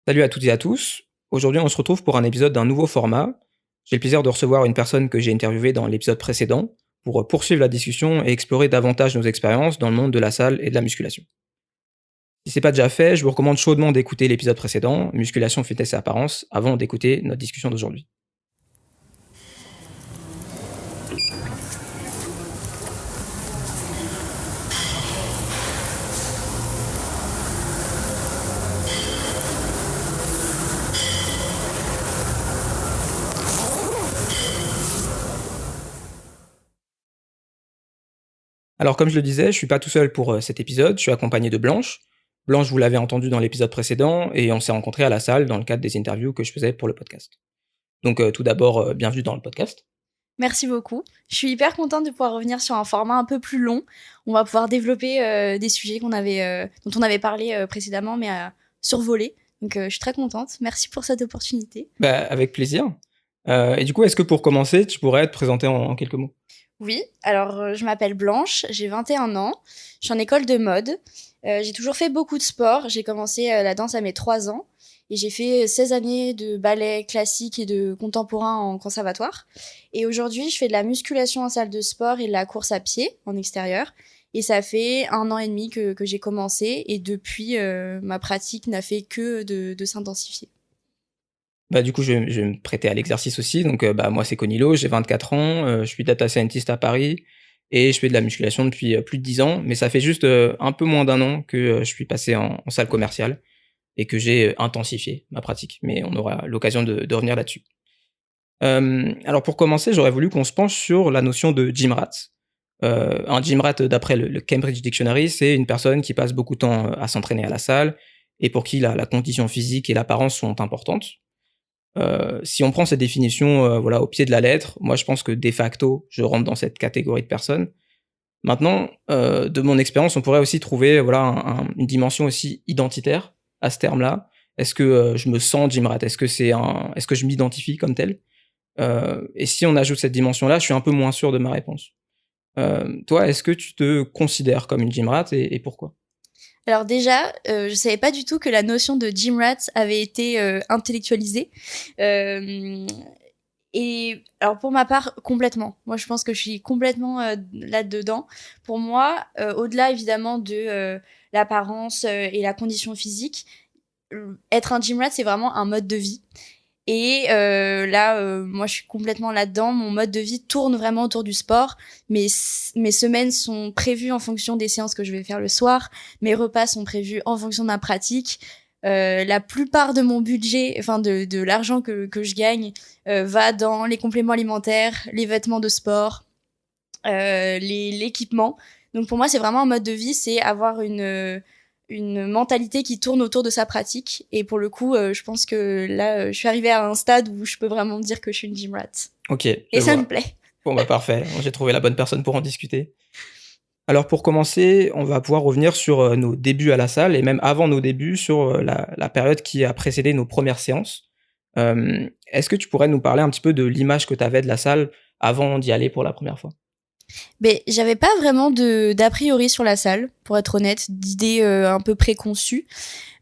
Salut à toutes et à tous. Aujourd'hui, on se retrouve pour un épisode d'un nouveau format. J'ai le plaisir de recevoir une personne que j'ai interviewée dans l'épisode précédent pour poursuivre la discussion et explorer davantage nos expériences dans le monde de la salle et de la musculation. Si c'est pas déjà fait, je vous recommande chaudement d'écouter l'épisode précédent, Musculation, fitness et apparence, avant d'écouter notre discussion d'aujourd'hui. Alors comme je le disais, je suis pas tout seul pour cet épisode, je suis accompagné de Blanche. Blanche, vous l'avez entendu dans l'épisode précédent, et on s'est rencontrés à la salle dans le cadre des interviews que je faisais pour le podcast. Donc tout d'abord, bienvenue dans le podcast. Merci beaucoup. Je suis hyper contente de pouvoir revenir sur un format un peu plus long. On va pouvoir développer des sujets dont on avait parlé précédemment, mais à survoler. Donc je suis très contente. Merci pour cette opportunité. Avec plaisir. Et du coup, est-ce que pour commencer, tu pourrais te présenter en quelques mots? Oui, alors je m'appelle Blanche, j'ai 21 ans, je suis en école de mode. J'ai toujours fait beaucoup de sport. J'ai commencé la danse à mes 3 ans et j'ai fait 16 années de ballet classique et de contemporain en conservatoire. Et aujourd'hui, je fais de la musculation en salle de sport et de la course à pied en extérieur. Et ça fait 1 an et demi que j'ai commencé et depuis, ma pratique n'a fait que de s'intensifier. Du coup, je vais me prêter à l'exercice aussi. Donc, moi, c'est Conilo, j'ai 24 ans, je suis data scientist à Paris et je fais de la musculation depuis plus de 10 ans. Mais ça fait juste un peu moins d'1 an que je suis passé en salle commerciale et que j'ai intensifié ma pratique. Mais on aura l'occasion de revenir là-dessus. Alors, pour commencer, j'aurais voulu qu'on se penche sur la notion de gym rat. Un gym rat, d'après le Cambridge Dictionary, c'est une personne qui passe beaucoup de temps à s'entraîner à la salle et pour qui la condition physique et l'apparence sont importantes. Si on prend cette définition au pied de la lettre, moi je pense que de facto, je rentre dans cette catégorie de personnes. Maintenant, de mon expérience, on pourrait aussi trouver une dimension aussi identitaire à ce terme-là. Est-ce que je me sens gym rat? Est-ce que je m'identifie comme tel? Et si on ajoute cette dimension-là, je suis un peu moins sûr de ma réponse. Toi, est-ce que tu te considères comme une gym rat et pourquoi? Alors déjà, je savais pas du tout que la notion de gym rat avait été intellectualisée. Euh, et alors pour ma part, complètement. Moi, je pense que je suis complètement là-dedans. Pour moi, au-delà évidemment de l'apparence et la condition physique, être un gym rat, c'est vraiment un mode de vie. Et là, moi, je suis complètement là-dedans. Mon mode de vie tourne vraiment autour du sport. Mes semaines sont prévues en fonction des séances que je vais faire le soir. Mes repas sont prévus en fonction de ma pratique. La plupart de mon budget, enfin de l'argent que je gagne, va dans les compléments alimentaires, les vêtements de sport, l'équipement. Donc pour moi, c'est vraiment un mode de vie, c'est avoir une mentalité qui tourne autour de sa pratique. Et pour le coup, je pense que là, je suis arrivée à un stade où je peux vraiment dire que je suis une gym rat. Ok, Et je ça vois. me plaît. Bon, parfait, j'ai trouvé la bonne personne pour en discuter. Alors pour commencer, on va pouvoir revenir sur nos débuts à la salle et même avant nos débuts sur la période qui a précédé nos premières séances. Est-ce que tu pourrais nous parler un petit peu de l'image que tu avais de la salle avant d'y aller pour la première fois? Mais j'avais pas vraiment d'a priori sur la salle, pour être honnête, d'idées un peu préconçues.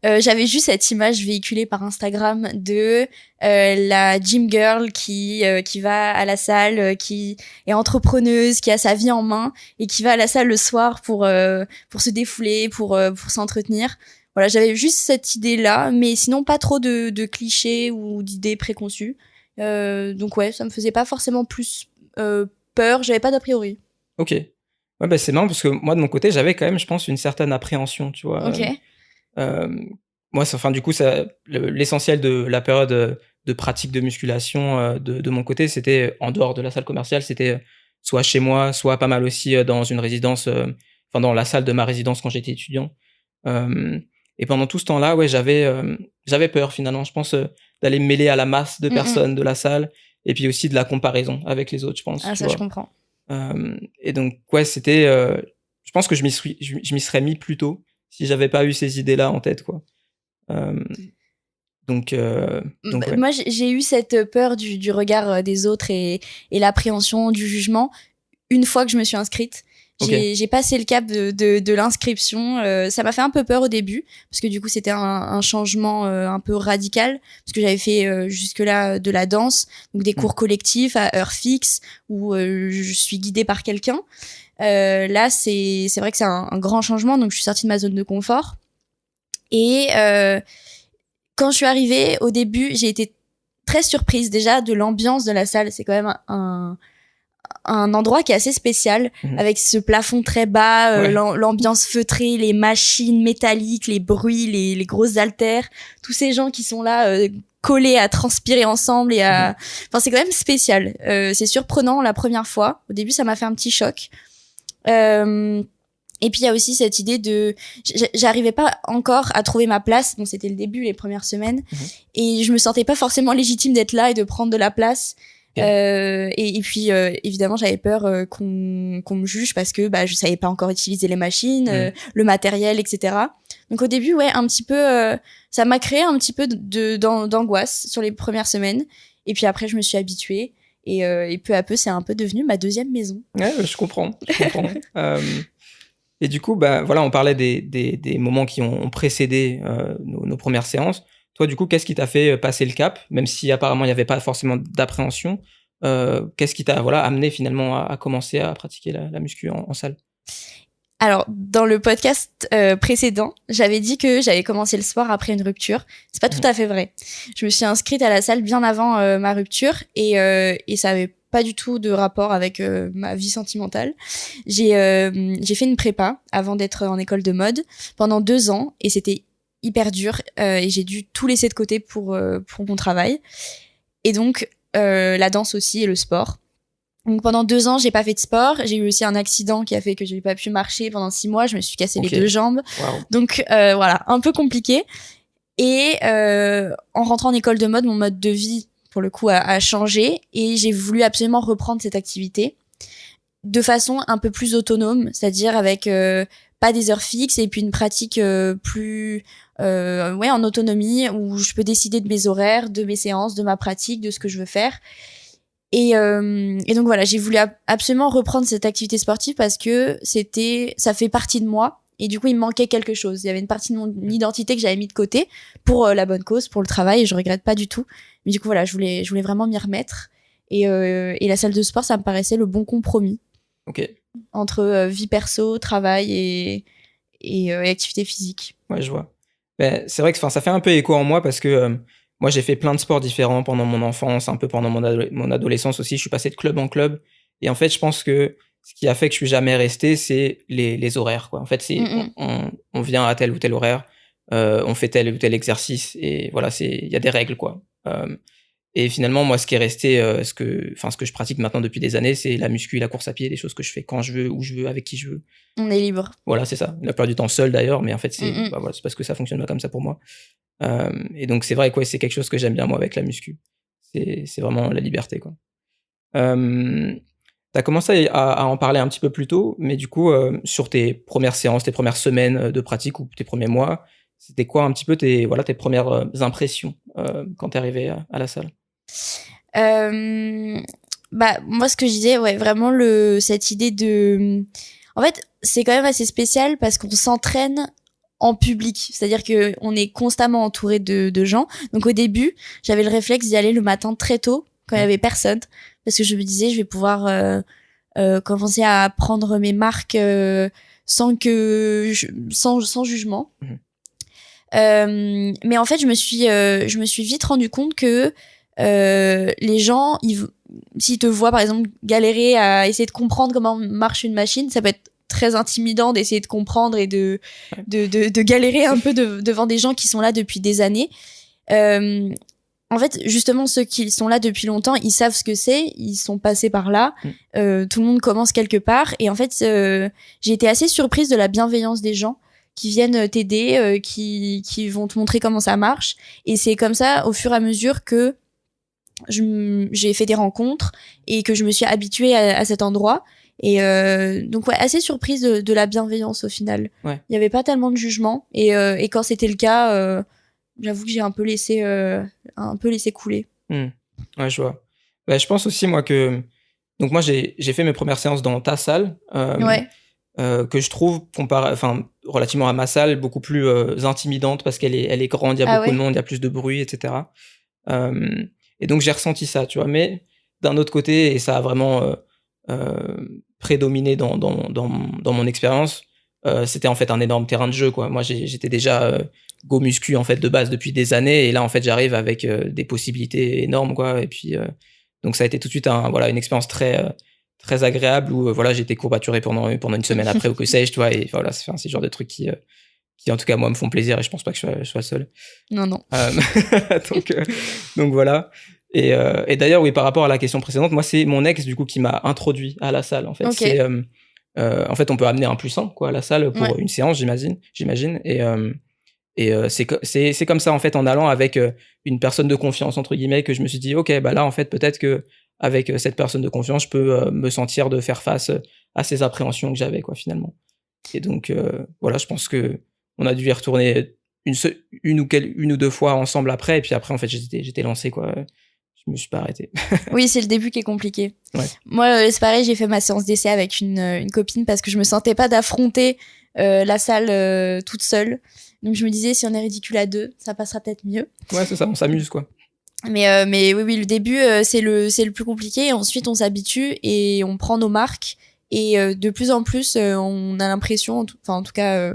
J'avais juste cette image véhiculée par Instagram de la gym girl qui va à la salle, qui est entrepreneuse, qui a sa vie en main et qui va à la salle le soir pour se défouler, pour s'entretenir. Voilà, j'avais juste cette idée-là, mais sinon pas trop de clichés ou d'idées préconçues. Donc ouais, ça me faisait pas forcément plus peur, j'avais pas d'a priori. Ok. Ouais, c'est marrant parce que moi, de mon côté, j'avais quand même, je pense, une certaine appréhension, tu vois. Ok. Moi, du coup, l'essentiel de la période de pratique de musculation de mon côté, c'était en dehors de la salle commerciale, c'était soit chez moi, soit pas mal aussi dans une résidence, dans la salle de ma résidence quand j'étais étudiant. Et pendant tout ce temps-là, ouais, j'avais peur finalement, je pense, d'aller me mêler à la masse de personnes de la salle et puis aussi de la comparaison avec les autres, je pense, Ah, tu ça, je vois. comprends. Et donc, ouais, c'était. Je pense que je m'y serais mis plus tôt si j'avais pas eu ces idées-là en tête, quoi. Euh, donc ouais. Moi, j'ai eu cette peur du regard des autres et l'appréhension du jugement une fois que je me suis inscrite. J'ai passé le cap de l'inscription. Ça m'a fait un peu peur au début parce que du coup c'était un changement un peu radical parce que j'avais fait jusque-là de la danse, donc des cours collectifs à heure fixe où je suis guidée par quelqu'un. Là c'est vrai que c'est un grand changement, donc je suis sortie de ma zone de confort. Et quand je suis arrivée au début, j'ai été très surprise déjà de l'ambiance de la salle. C'est quand même un endroit qui est assez spécial, avec ce plafond très bas, l'ambiance feutrée, les machines métalliques, les bruits, les grosses haltères, tous ces gens qui sont là collés à transpirer ensemble et à... Enfin, c'est quand même spécial. C'est surprenant la première fois. Au début, ça m'a fait un petit choc. Et puis il y a aussi cette idée de j'arrivais pas encore à trouver ma place. Bon, c'était le début, les premières semaines, et je me sentais pas forcément légitime d'être là et de prendre de la place. Et puis évidemment j'avais peur qu'on me juge parce que je savais pas encore utiliser les machines, le matériel, etc. Donc au début un petit peu ça m'a créé un petit peu d'angoisse sur les premières semaines, et puis après je me suis habituée et peu à peu c'est un peu devenu ma deuxième maison. Ouais, je comprends. Et du coup voilà, on parlait des moments qui ont précédé nos premières séances. Toi, du coup, qu'est-ce qui t'a fait passer le cap, même si apparemment il n'y avait pas forcément d'appréhension, qu'est-ce qui t'a amené finalement à commencer à pratiquer la muscu en salle? Alors, dans le podcast précédent, j'avais dit que j'avais commencé le sport après une rupture. C'est pas tout à fait vrai. Je me suis inscrite à la salle bien avant ma rupture et ça avait pas du tout de rapport avec ma vie sentimentale. J'ai fait une prépa avant d'être en école de mode pendant 2 ans et c'était hyper dur et j'ai dû tout laisser de côté pour mon travail, et donc la danse aussi et le sport. Donc pendant 2 ans j'ai pas fait de sport. J'ai eu aussi un accident qui a fait que j'ai pas pu marcher pendant 6 mois. Je me suis cassé les 2 jambes. Donc voilà, un peu compliqué. Et en rentrant en école de mode, mon mode de vie pour le coup a changé et j'ai voulu absolument reprendre cette activité de façon un peu plus autonome, c'est-à-dire avec pas des heures fixes et puis une pratique plus en autonomie, où je peux décider de mes horaires, de mes séances, de ma pratique, de ce que je veux faire. Et donc voilà, j'ai voulu absolument reprendre cette activité sportive parce que ça fait partie de moi, et du coup il me manquait quelque chose. Il y avait une partie de mon identité que j'avais mis de côté pour la bonne cause, pour le travail, et je regrette pas du tout. Mais du coup voilà, je voulais vraiment m'y remettre, et la salle de sport, ça me paraissait le bon compromis. Entre vie perso, travail et activité physique. Ouais, je vois. C'est vrai que ça fait un peu écho en moi parce que moi, j'ai fait plein de sports différents pendant mon enfance, un peu pendant mon adolescence aussi. Je suis passé de club en club. Et en fait, je pense que ce qui a fait que je suis jamais resté, c'est les horaires, quoi. En fait, on vient à tel ou tel horaire, on fait tel ou tel exercice, et voilà, il y a des règles, quoi. Et finalement, moi, ce qui est resté, ce que je pratique maintenant depuis des années, c'est la muscu et la course à pied, des choses que je fais quand je veux, où je veux, avec qui je veux. On est libre. Voilà, c'est ça. La plupart du temps seul d'ailleurs, mais en fait, c'est parce que ça fonctionne pas comme ça pour moi. Et donc, c'est vrai que c'est quelque chose que j'aime bien, moi, avec la muscu. C'est vraiment la liberté, quoi. T'as commencé à en parler un petit peu plus tôt, mais du coup, sur tes premières séances, tes premières semaines de pratique ou tes premiers mois, c'était quoi un petit peu tes premières impressions quand t'es arrivé à la salle? Moi, ce que je disais, vraiment cette idée de... En fait, c'est quand même assez spécial parce qu'on s'entraîne en public. C'est-à-dire que on est constamment entouré de gens. Donc au début, j'avais le réflexe d'y aller le matin très tôt, quand il y avait personne, parce que je me disais, je vais pouvoir commencer à prendre mes marques sans jugement. Mais en fait, je me suis vite rendu compte que les gens, s'ils te voient par exemple galérer à essayer de comprendre comment marche une machine, ça peut être très intimidant d'essayer de comprendre et de galérer un peu devant des gens qui sont là depuis des années. En fait, justement, ceux qui sont là depuis longtemps, ils savent ce que c'est, ils sont passés par là. Tout le monde commence quelque part, et en fait, j'ai été assez surprise de la bienveillance des gens qui viennent t'aider, qui vont te montrer comment ça marche. Et c'est comme ça, au fur et à mesure, que j'ai fait des rencontres et que je me suis habituée à cet endroit. Et donc assez surprise de la bienveillance au final. Il y avait pas tellement de jugement, et quand c'était le cas, j'avoue que j'ai un peu laissé couler. Ouais, je vois. Je pense aussi moi que donc moi j'ai fait mes premières séances dans ta salle. que je trouve relativement à ma salle, beaucoup plus intimidante parce elle est grande, il y a beaucoup de monde, il y a plus de bruit, etc. Et donc j'ai ressenti ça, tu vois. Mais d'un autre côté, et ça a vraiment prédominé dans mon expérience, c'était en fait un énorme terrain de jeu, quoi. Moi, j'étais déjà go muscu en fait de base depuis des années, et là en fait j'arrive avec des possibilités énormes, quoi. Et puis donc ça a été tout de suite une expérience très agréable où voilà, j'ai été courbaturé pendant une semaine après ou que sais-je, tu vois. Et voilà, c'est ce genre de trucs qui en tout cas moi me font plaisir, et je pense pas que je sois seul. Non. Donc voilà. Et d'ailleurs, oui, par rapport à la question précédente, moi c'est mon ex du coup qui m'a introduit à la salle, en fait. Okay. En fait, on peut amener un +1 quoi à la salle pour une séance, j'imagine. Et c'est comme ça en fait, en allant avec une personne de confiance entre guillemets, que je me suis dit ok, bah là en fait peut-être que avec cette personne de confiance, je peux me sentir de faire face à ces appréhensions que j'avais, quoi, finalement. Et donc voilà, je pense que on a dû y retourner une ou deux fois ensemble après, et puis après en fait j'étais lancé, quoi. Je me suis pas arrêté. Oui, c'est le début qui est compliqué. Ouais. Moi, c'est pareil, j'ai fait ma séance d'essai avec une copine parce que je me sentais pas d'affronter la salle toute seule. Donc je me disais, si on est ridicule à deux, ça passera peut-être mieux. Ouais, c'est ça, on s'amuse, quoi. Mais oui, le début, c'est le plus compliqué. Ensuite, on s'habitue et on prend nos marques. Et de plus en plus, on a l'impression, en tout cas,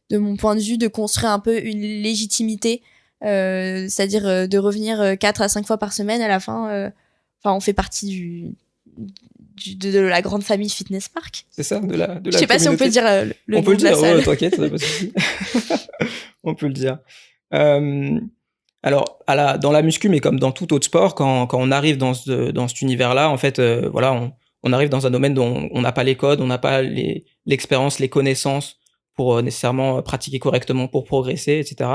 de mon point de vue, de construire un peu une légitimité. C'est-à-dire de revenir 4 à 5 fois par semaine à la fin. On fait partie de la grande famille Fitness Park. C'est ça, de la Je sais pas si on peut dire le on nom peut le de la dire, salle. t'inquiète, ça n'a pas de souci. On peut le dire. Alors, dans la muscu, mais comme dans tout autre sport, quand on arrive dans cet univers-là, en fait, voilà, on arrive dans un domaine dont on n'a pas les codes, on n'a pas l'expérience, les connaissances pour nécessairement pratiquer correctement, pour progresser, etc.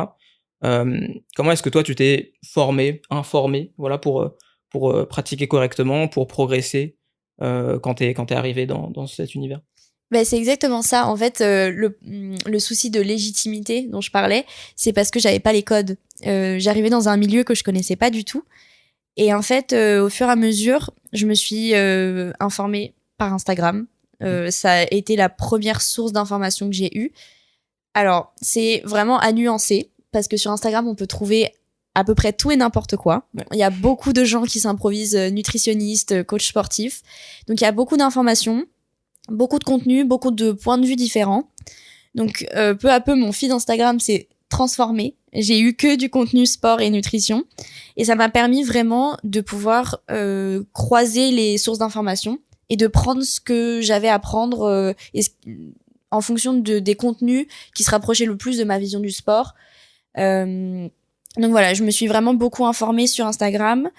Comment est-ce que toi, tu t'es informé, voilà, pour pratiquer correctement, pour progresser quand t'es arrivé dans cet univers? Ben, c'est exactement ça. En fait, le souci de légitimité dont je parlais, c'est parce que j'avais pas les codes. J'arrivais dans un milieu que je connaissais pas du tout. Et en fait, au fur et à mesure, je me suis informée par Instagram. Ça a été la première source d'information que j'ai eue. Alors, c'est vraiment à nuancer, parce que sur Instagram, on peut trouver à peu près tout et n'importe quoi. Ouais. Il y a beaucoup de gens qui s'improvisent nutritionnistes, coachs sportifs. Donc, il y a beaucoup d'informations, beaucoup de contenu, beaucoup de points de vue différents. Donc, peu à peu, mon feed Instagram s'est transformé. J'ai eu que du contenu sport et nutrition. Et ça m'a permis vraiment de pouvoir croiser les sources d'informations et de prendre ce que j'avais à prendre en fonction des contenus qui se rapprochaient le plus de ma vision du sport. Donc voilà, je me suis vraiment beaucoup informée sur Instagram.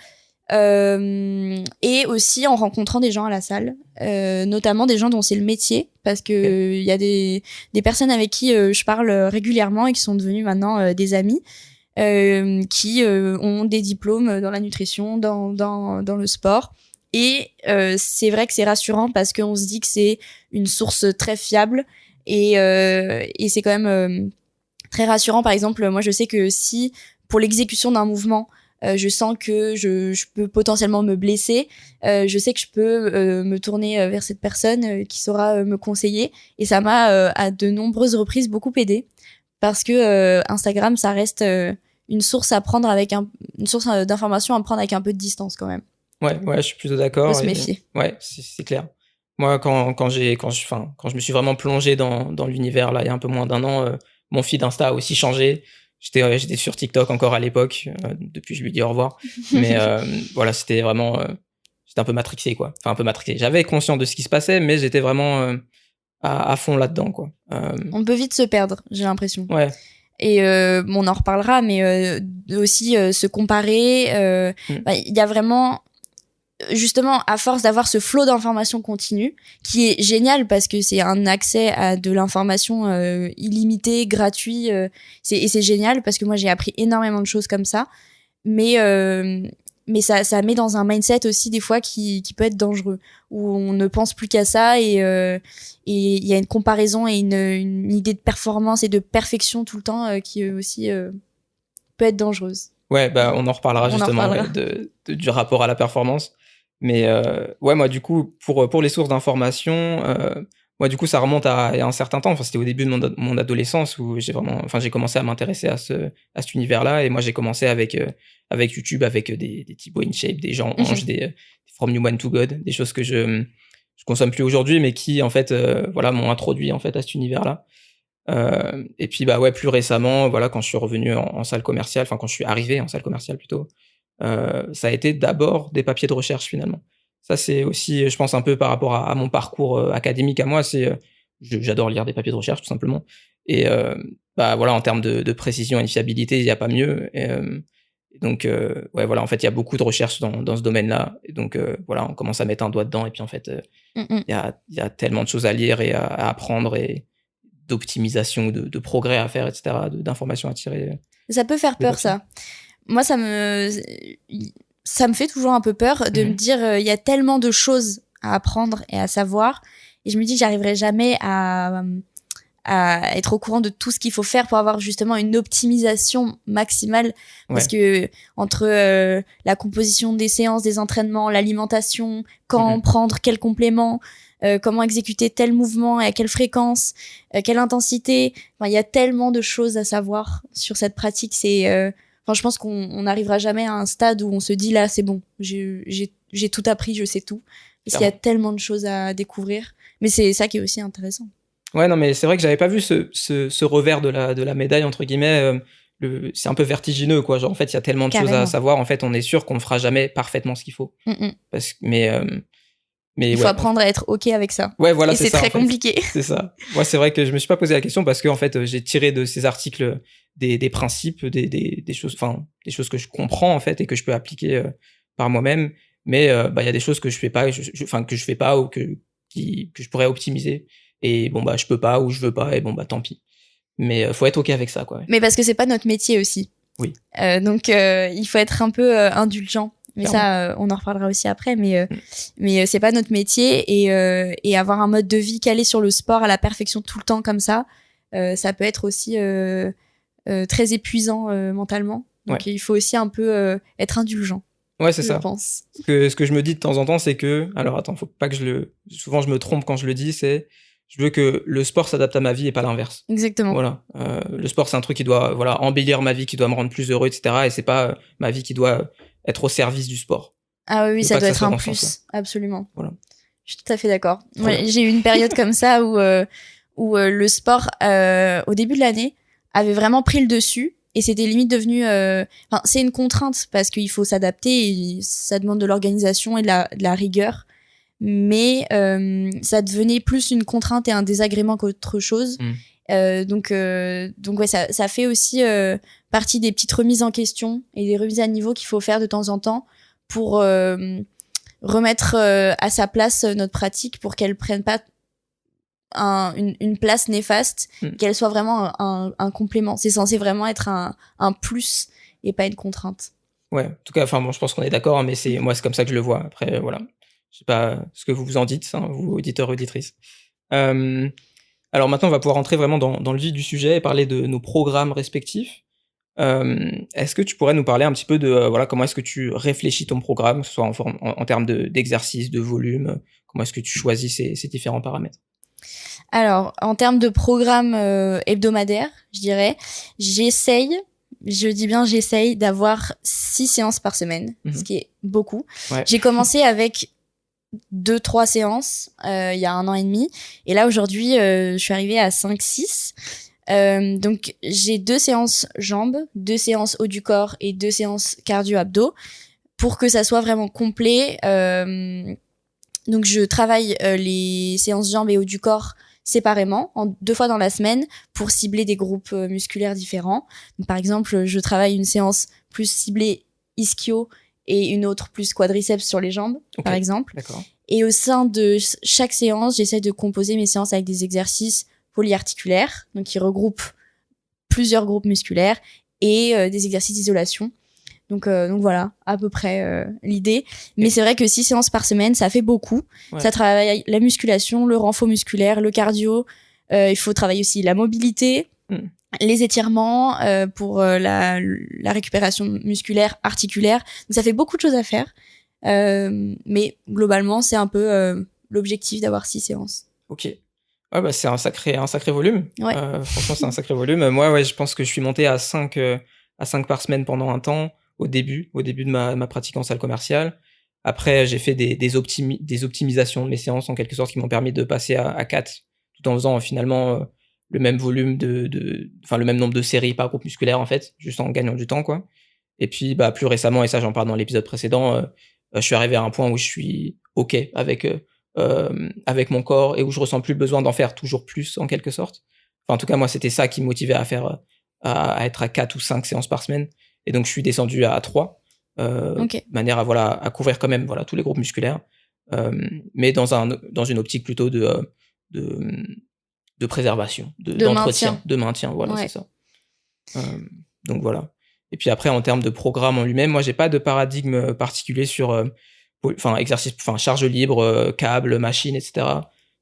Et aussi en rencontrant des gens à la salle, notamment des gens dont c'est le métier, parce que il y a des personnes avec qui je parle régulièrement et qui sont devenues maintenant des amis, qui ont des diplômes dans la nutrition, dans le sport. Et c'est vrai que c'est rassurant parce qu'on se dit que c'est une source très fiable et c'est quand même très rassurant. Par exemple, moi je sais que si pour l'exécution d'un mouvement je sens que je peux potentiellement me blesser, je sais que je peux me tourner vers cette personne qui saura me conseiller, et ça m'a à de nombreuses reprises beaucoup aidé, parce que Instagram ça reste une source à prendre avec une source d'information à prendre avec un peu de distance quand même. Ouais, je suis plutôt d'accord. Faut se méfier. Ouais, c'est clair. Moi, quand je me suis vraiment plongé dans l'univers là, il y a un peu moins d'un an, mon feed Insta a aussi changé. J'étais sur TikTok encore à l'époque. Depuis, je lui dis au revoir. Mais voilà, c'était vraiment, j'étais un peu matrixé, quoi. Enfin, un peu matrixé. J'avais conscience de ce qui se passait, mais j'étais vraiment à fond là-dedans, quoi. On peut vite se perdre, j'ai l'impression. Ouais. Et on en reparlera, mais aussi se comparer. Il y a vraiment, justement, à force d'avoir ce flot d'informations continue, qui est génial parce que c'est un accès à de l'information illimité, gratuit, et c'est génial parce que moi j'ai appris énormément de choses comme ça, mais ça met dans un mindset aussi des fois qui peut être dangereux, où on ne pense plus qu'à ça, et il y a une comparaison et une idée de performance et de perfection tout le temps qui aussi peut être dangereuse. Ouais, bah on en reparlera justement. Ouais, du rapport à la performance. Mais ouais, moi du coup, pour les sources d'information, Ouais, du coup, ça remonte à il y a un certain temps. Enfin, c'était au début de mon adolescence où j'ai commencé à m'intéresser à cet univers-là. Et moi, j'ai commencé avec YouTube, avec des Thibaut InShape, des Jean Ange, des From Human to God, des choses que je consomme plus aujourd'hui, mais qui, en fait, voilà, m'ont introduit, en fait, à cet univers-là. Et puis, bah, ouais, plus récemment, voilà, quand je suis revenu en salle commerciale, enfin, quand je suis arrivé en salle commerciale plutôt, ça a été d'abord des papiers de recherche, finalement. Ça, c'est aussi, je pense, un peu par rapport à mon parcours, académique à moi, j'adore lire des papiers de recherche, tout simplement. Et bah, voilà, en termes de précision et de fiabilité, il y a pas mieux. Et donc ouais, voilà, en fait, il y a beaucoup de recherches dans ce domaine-là. Et donc voilà, on commence à mettre un doigt dedans et puis, en fait, il y a tellement de choses à lire et à apprendre et d'optimisation, de progrès à faire et cetera, d'informations à tirer, Ça peut faire des peur, papiers. ça. Moi, ça me fait toujours un peu peur de me dire, il y a tellement de choses à apprendre et à savoir. Et je me dis que j'arriverai jamais à être au courant de tout ce qu'il faut faire pour avoir justement une optimisation maximale. Parce que entre la composition des séances, des entraînements, l'alimentation, quand prendre quel complément, comment exécuter tel mouvement et à quelle fréquence, quelle intensité. Enfin, il y a tellement de choses à savoir sur cette pratique. Enfin, je pense qu'on n'arrivera jamais à un stade où on se dit là, c'est bon, j'ai tout appris, je sais tout. Parce qu'il y a tellement de choses à découvrir. Mais c'est ça qui est aussi intéressant. Ouais, non, mais c'est vrai que j'avais pas vu ce revers de la médaille, entre guillemets. C'est un peu vertigineux, quoi. Genre, en fait, il y a tellement de choses à savoir. En fait, on est sûr qu'on ne fera jamais parfaitement ce qu'il faut. Mais il faut apprendre à être OK avec ça. Ouais, voilà, et c'est très compliqué. C'est ça. Moi, c'est vrai que je me suis pas posé la question parce que, en fait, j'ai tiré de ces articles des principes, des choses, enfin, des choses que je comprends, en fait, et que je peux appliquer par moi-même. Mais bah, il y a des choses que je fais pas, que je fais pas ou que je pourrais optimiser. Et bon, bah, je peux pas ou je veux pas, et bon, bah, tant pis. Mais faut être OK avec ça, quoi. Ouais. Mais parce que c'est pas notre métier aussi. Oui. Donc, il faut être un peu indulgent. Mais ça, on en reparlera aussi après. Mais c'est pas notre métier. Et avoir un mode de vie calé sur le sport à la perfection tout le temps comme ça, ça peut être aussi très épuisant mentalement. Donc, il faut aussi un peu être indulgent. Ouais, c'est ça. Je pense. Ce que je me dis de temps en temps, c'est que... Alors, attends, faut pas que souvent, je me trompe quand je le dis, c'est... Je veux que le sport s'adapte à ma vie et pas l'inverse. Exactement. Voilà. Le sport, c'est un truc qui doit embellir ma vie, qui doit me rendre plus heureux, etc. Et c'est pas ma vie qui doit être au service du sport. Ah oui, ça doit être un plus. Absolument. Voilà. Je suis tout à fait d'accord. Ouais, j'ai eu une période comme ça où le sport, au début de l'année, avait vraiment pris le dessus. Et c'était limite devenu... Enfin, c'est une contrainte parce qu'il faut s'adapter et ça demande de l'organisation et de la rigueur. Mais ça devenait plus une contrainte et un désagrément qu'autre chose. Donc ouais, ça fait aussi partie des petites remises en question et des remises à niveau qu'il faut faire de temps en temps pour remettre à sa place notre pratique pour qu'elle prenne pas une place néfaste, qu'elle soit vraiment un complément. C'est censé vraiment être un plus et pas une contrainte. Ouais, en tout cas, enfin bon, je pense qu'on est d'accord, hein, mais moi, c'est comme ça que je le vois. Après, voilà. Je sais pas ce que vous en dites, hein, vous, auditeurs, auditrices. Alors maintenant, on va pouvoir rentrer vraiment dans le vif du sujet et parler de nos programmes respectifs. Est-ce que tu pourrais nous parler un petit peu de voilà, comment est-ce que tu réfléchis ton programme, que ce soit en termes d'exercice, de volume, comment est-ce que tu choisis ces différents paramètres? Alors, en termes de programme hebdomadaire, je dirais, je dis bien j'essaye d'avoir 6 séances par semaine, ce qui est beaucoup. Ouais. J'ai commencé avec 2-3 séances il y a 1 an et demi. Et là, aujourd'hui, je suis arrivée à 5-6. Donc, j'ai 2 séances jambes, 2 séances haut du corps et 2 séances cardio-abdos pour que ça soit vraiment complet. Donc, je travaille les séances jambes et haut du corps séparément, 2 fois dans la semaine, pour cibler des groupes musculaires différents. Donc, par exemple, je travaille une séance plus ciblée ischio et une autre plus quadriceps sur les jambes, par exemple. D'accord. Et au sein de chaque séance, j'essaie de composer mes séances avec des exercices polyarticulaires, donc qui regroupent plusieurs groupes musculaires, et des exercices d'isolation. Donc voilà, à peu près l'idée. Mais c'est vrai que 6 séances par semaine, ça fait beaucoup. Ouais. Ça travaille la musculation, le renfort musculaire, le cardio. Il faut travailler aussi la mobilité, les étirements pour la récupération musculaire, articulaire. Donc ça fait beaucoup de choses à faire. Mais globalement, c'est un peu l'objectif d'avoir 6 séances. Ok. Ouais, bah, c'est un sacré volume. Ouais. Franchement, c'est un sacré volume. Moi, ouais, je pense que je suis monté à 5 par semaine pendant un temps, au début de ma pratique en salle commerciale. Après, j'ai fait des optimisations de mes séances, en quelque sorte, qui m'ont permis de passer à 4, tout en faisant finalement le même volume enfin, le même nombre de séries par groupe musculaire, en fait, juste en gagnant du temps, quoi. Et puis, bah, plus récemment, et ça, j'en parle dans l'épisode précédent, je suis arrivé à un point où je suis OK avec mon corps et où je ressens plus le besoin d'en faire toujours plus, en quelque sorte. Enfin, en tout cas, moi, c'était ça qui me motivait à faire, à être à 4 ou 5 séances par semaine. Et donc, je suis descendu à 3, Ok. de manière à, voilà, à couvrir quand même, voilà, tous les groupes musculaires. Mais dans une optique plutôt de, de préservation, De d'entretien, maintien. de maintien, voilà, Ouais. c'est ça. Donc voilà. Et puis après, en termes de programme en lui-même, moi, j'ai pas de paradigme particulier sur, enfin, exercice, enfin, charge libre, câble, machine, etc.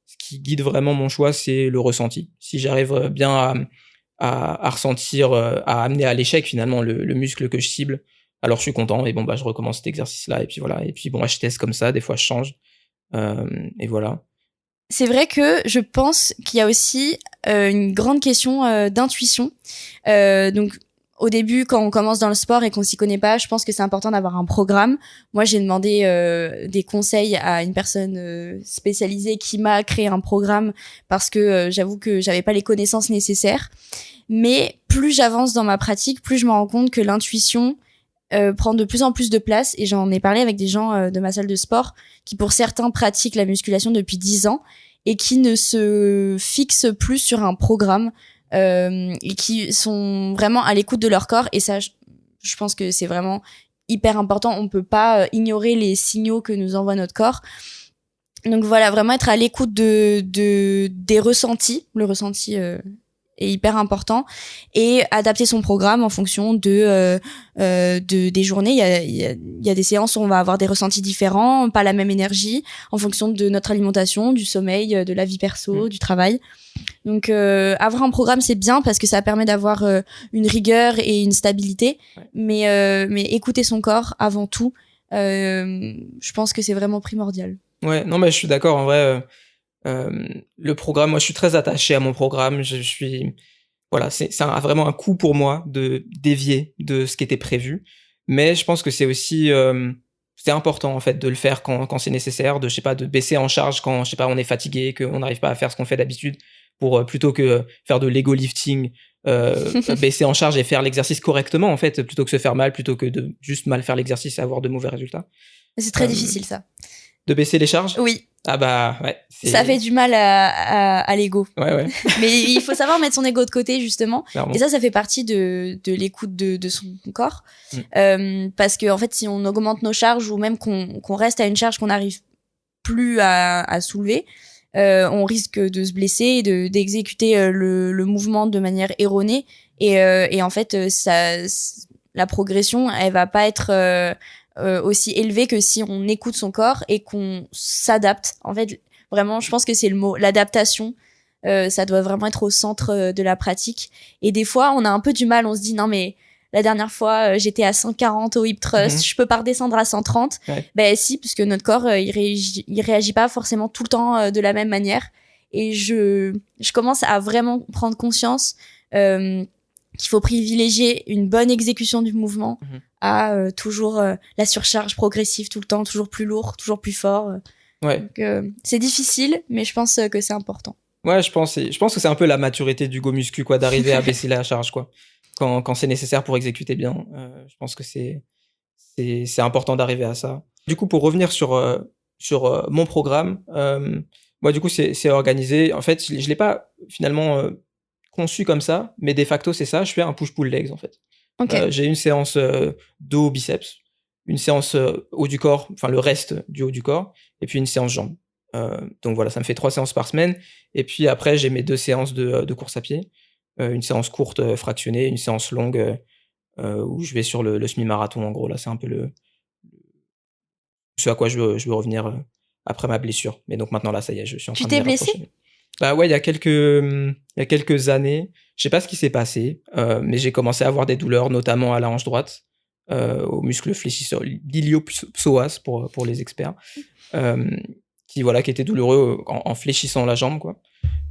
Ce qui guide vraiment mon choix, c'est le ressenti. Si j'arrive bien à ressentir, à amener à l'échec finalement le muscle que je cible, alors je suis content et bon, bah, je recommence cet exercice-là et puis voilà. Et puis bon, je teste comme ça, des fois je change. Et voilà. C'est vrai que je pense qu'il y a aussi une grande question d'intuition. Donc, au début, quand on commence dans le sport et qu'on s'y connaît pas, je pense que c'est important d'avoir un programme. Moi, j'ai demandé des conseils à une personne spécialisée qui m'a créé un programme parce que j'avoue que j'avais pas les connaissances nécessaires. Mais plus j'avance dans ma pratique, plus je me rends compte que l'intuition prend de plus en plus de place. Et j'en ai parlé avec des gens de ma salle de sport qui, pour certains, pratiquent la musculation depuis 10 ans et qui ne se fixent plus sur un programme et qui sont vraiment à l'écoute de leur corps. Et ça, je pense que c'est vraiment hyper important. On peut pas ignorer les signaux que nous envoie notre corps. Donc voilà, vraiment être à l'écoute des ressentis. Le ressenti est hyper important, et adapter son programme en fonction des journées. Il y a des séances où on va avoir des ressentis différents, pas la même énergie, en fonction de notre alimentation, du sommeil, de la vie perso, du travail. Donc avoir un programme, c'est bien parce que ça permet d'avoir une rigueur et une stabilité, Ouais. Mais écouter son corps avant tout, je pense que c'est vraiment primordial. Ouais, non, mais je suis d'accord. En vrai, le programme, moi, je suis très attaché à mon programme. Je suis, voilà, c'est vraiment un coup pour moi de dévier de ce qui était prévu. Mais je pense que c'est aussi, c'est important en fait de le faire quand c'est nécessaire, de, je sais pas, de baisser en charge quand, je sais pas, on est fatigué, qu'on n'arrive pas à faire ce qu'on fait d'habitude, pour plutôt que faire de l'ego lifting, baisser en charge et faire l'exercice correctement en fait, plutôt que se faire mal, plutôt que de juste mal faire l'exercice et avoir de mauvais résultats. C'est très Euh, difficile, ça. de baisser les charges. Oui. Ah bah ouais. Ça fait du mal à l'ego. Ouais. Mais il faut savoir mettre son ego de côté, justement. Clairement. Et ça fait partie de l'écoute de son corps. Parce que, en fait, si on augmente nos charges ou même qu'on reste à une charge qu'on n'arrive plus à soulever, on risque de se blesser et d'exécuter le mouvement de manière erronée. Et en fait, la progression, elle va pas être aussi élevée que si on écoute son corps et qu'on s'adapte. En fait, vraiment, je pense que c'est le mot, l'adaptation. Ça doit vraiment être au centre de la pratique. Et des fois, on a un peu du mal. On se dit, non, mais la dernière fois, j'étais à 140 au hip thrust, je peux pas redescendre à 130. Ouais. Ben si, puisque notre corps, il réagit pas forcément tout le temps de la même manière. Et je commence à vraiment prendre conscience qu'il faut privilégier une bonne exécution du mouvement à toujours la surcharge progressive tout le temps, toujours plus lourd, toujours plus fort. Ouais. Donc, c'est difficile, mais je pense que c'est important. Ouais, je pense que c'est un peu la maturité du go muscu, quoi, d'arriver à baisser la charge, quoi, quand c'est nécessaire pour exécuter bien. Je pense que c'est important d'arriver à ça. Du coup, pour revenir sur mon programme, moi, du coup, c'est organisé. En fait, je l'ai pas finalement conçu comme ça, mais de facto, c'est ça. Je fais un push-pull legs, en fait. Ok. J'ai une séance dos biceps, une séance haut du corps, enfin le reste du haut du corps, et puis une séance jambes. Donc voilà, ça me fait 3 séances par semaine. Et puis après, j'ai mes 2 séances de course à pied. Une séance courte fractionnée, une séance longue où je vais sur le semi-marathon, en gros. Là, c'est un peu ce à quoi je veux revenir après ma blessure. Mais donc maintenant, là, ça y est, je suis en train de m'y rapprocher. Tu t'es blessé ? Bah ouais, il y a quelques années, je sais pas ce qui s'est passé, mais j'ai commencé à avoir des douleurs, notamment à la hanche droite, au muscle fléchisseur, l'iliopsoas pour les experts, qui était douloureux en fléchissant la jambe, quoi.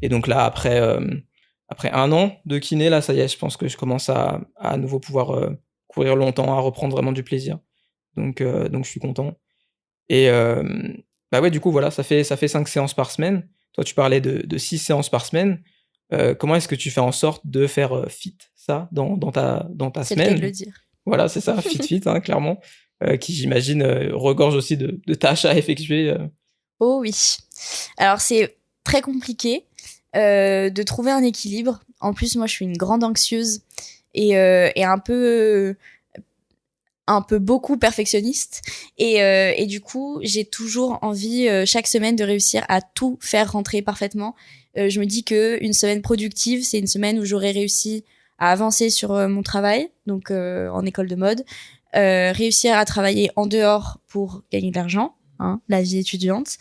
Et donc là, après 1 an de kiné, là, ça y est, je pense que je commence à nouveau pouvoir courir longtemps, à reprendre vraiment du plaisir. Donc je suis content. Et bah ouais, du coup, voilà, ça fait 5 séances par semaine. Toi, tu parlais de 6 séances par semaine. Comment est-ce que tu fais en sorte de faire fit ça dans ta C'est le cas de semaine? le dire. Voilà, c'est ça, fit, hein, clairement, qui j'imagine regorge aussi de tâches à effectuer. Oh oui. Alors c'est très compliqué de trouver un équilibre. En plus, moi, je suis une grande anxieuse et un peu beaucoup perfectionniste. Et du coup, j'ai toujours envie chaque semaine de réussir à tout faire rentrer parfaitement. Je me dis que une semaine productive, c'est une semaine où j'aurais réussi à avancer sur mon travail, donc en école de mode, réussir à travailler en dehors pour gagner de l'argent, hein, la vie étudiante,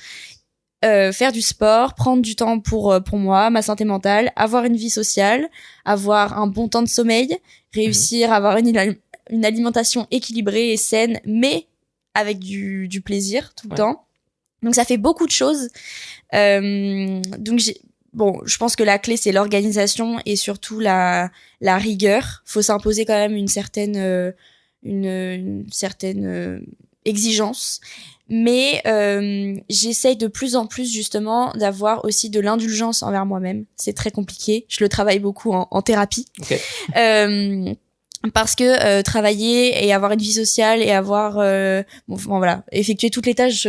faire du sport, prendre du temps pour moi, ma santé mentale, avoir une vie sociale, avoir un bon temps de sommeil, réussir à avoir une alimentation équilibrée et saine, mais avec du plaisir tout le temps. Donc ça fait beaucoup de choses. Donc bon, je pense que la clé c'est l'organisation et surtout la rigueur. Faut s'imposer quand même une certaine exigence. Mais j'essaye de plus en plus justement d'avoir aussi de l'indulgence envers moi-même. C'est très compliqué. Je le travaille beaucoup en thérapie. Okay. Parce que travailler et avoir une vie sociale et avoir voilà, effectuer toutes les tâches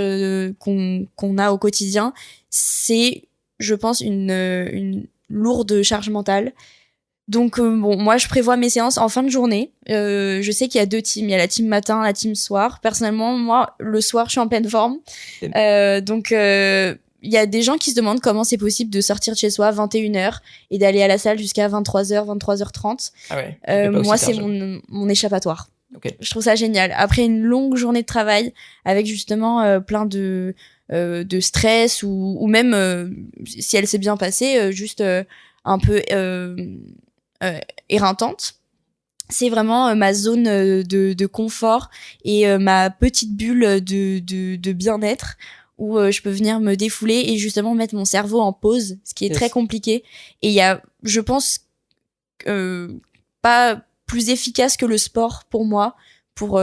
qu'on a au quotidien, c'est, je pense, une lourde charge mentale. Donc bon, moi je prévois mes séances en fin de journée. Je sais qu'il y a 2 teams, il y a la team matin, la team soir. Personnellement, moi le soir je suis en pleine forme. Donc il y a des gens qui se demandent comment c'est possible de sortir de chez soi à 21h et d'aller à la salle jusqu'à 23h, 23h30. Ah ouais. Moi c'est mon échappatoire. Okay. Je trouve ça génial. Après une longue journée de travail avec justement plein de stress ou même si elle s'est bien passée, juste un peu éreintante. C'est vraiment ma zone de confort et ma petite bulle de bien-être où je peux venir me défouler et justement mettre mon cerveau en pause, ce qui est très compliqué. Et il y a, je pense, pas plus efficace que le sport pour moi pour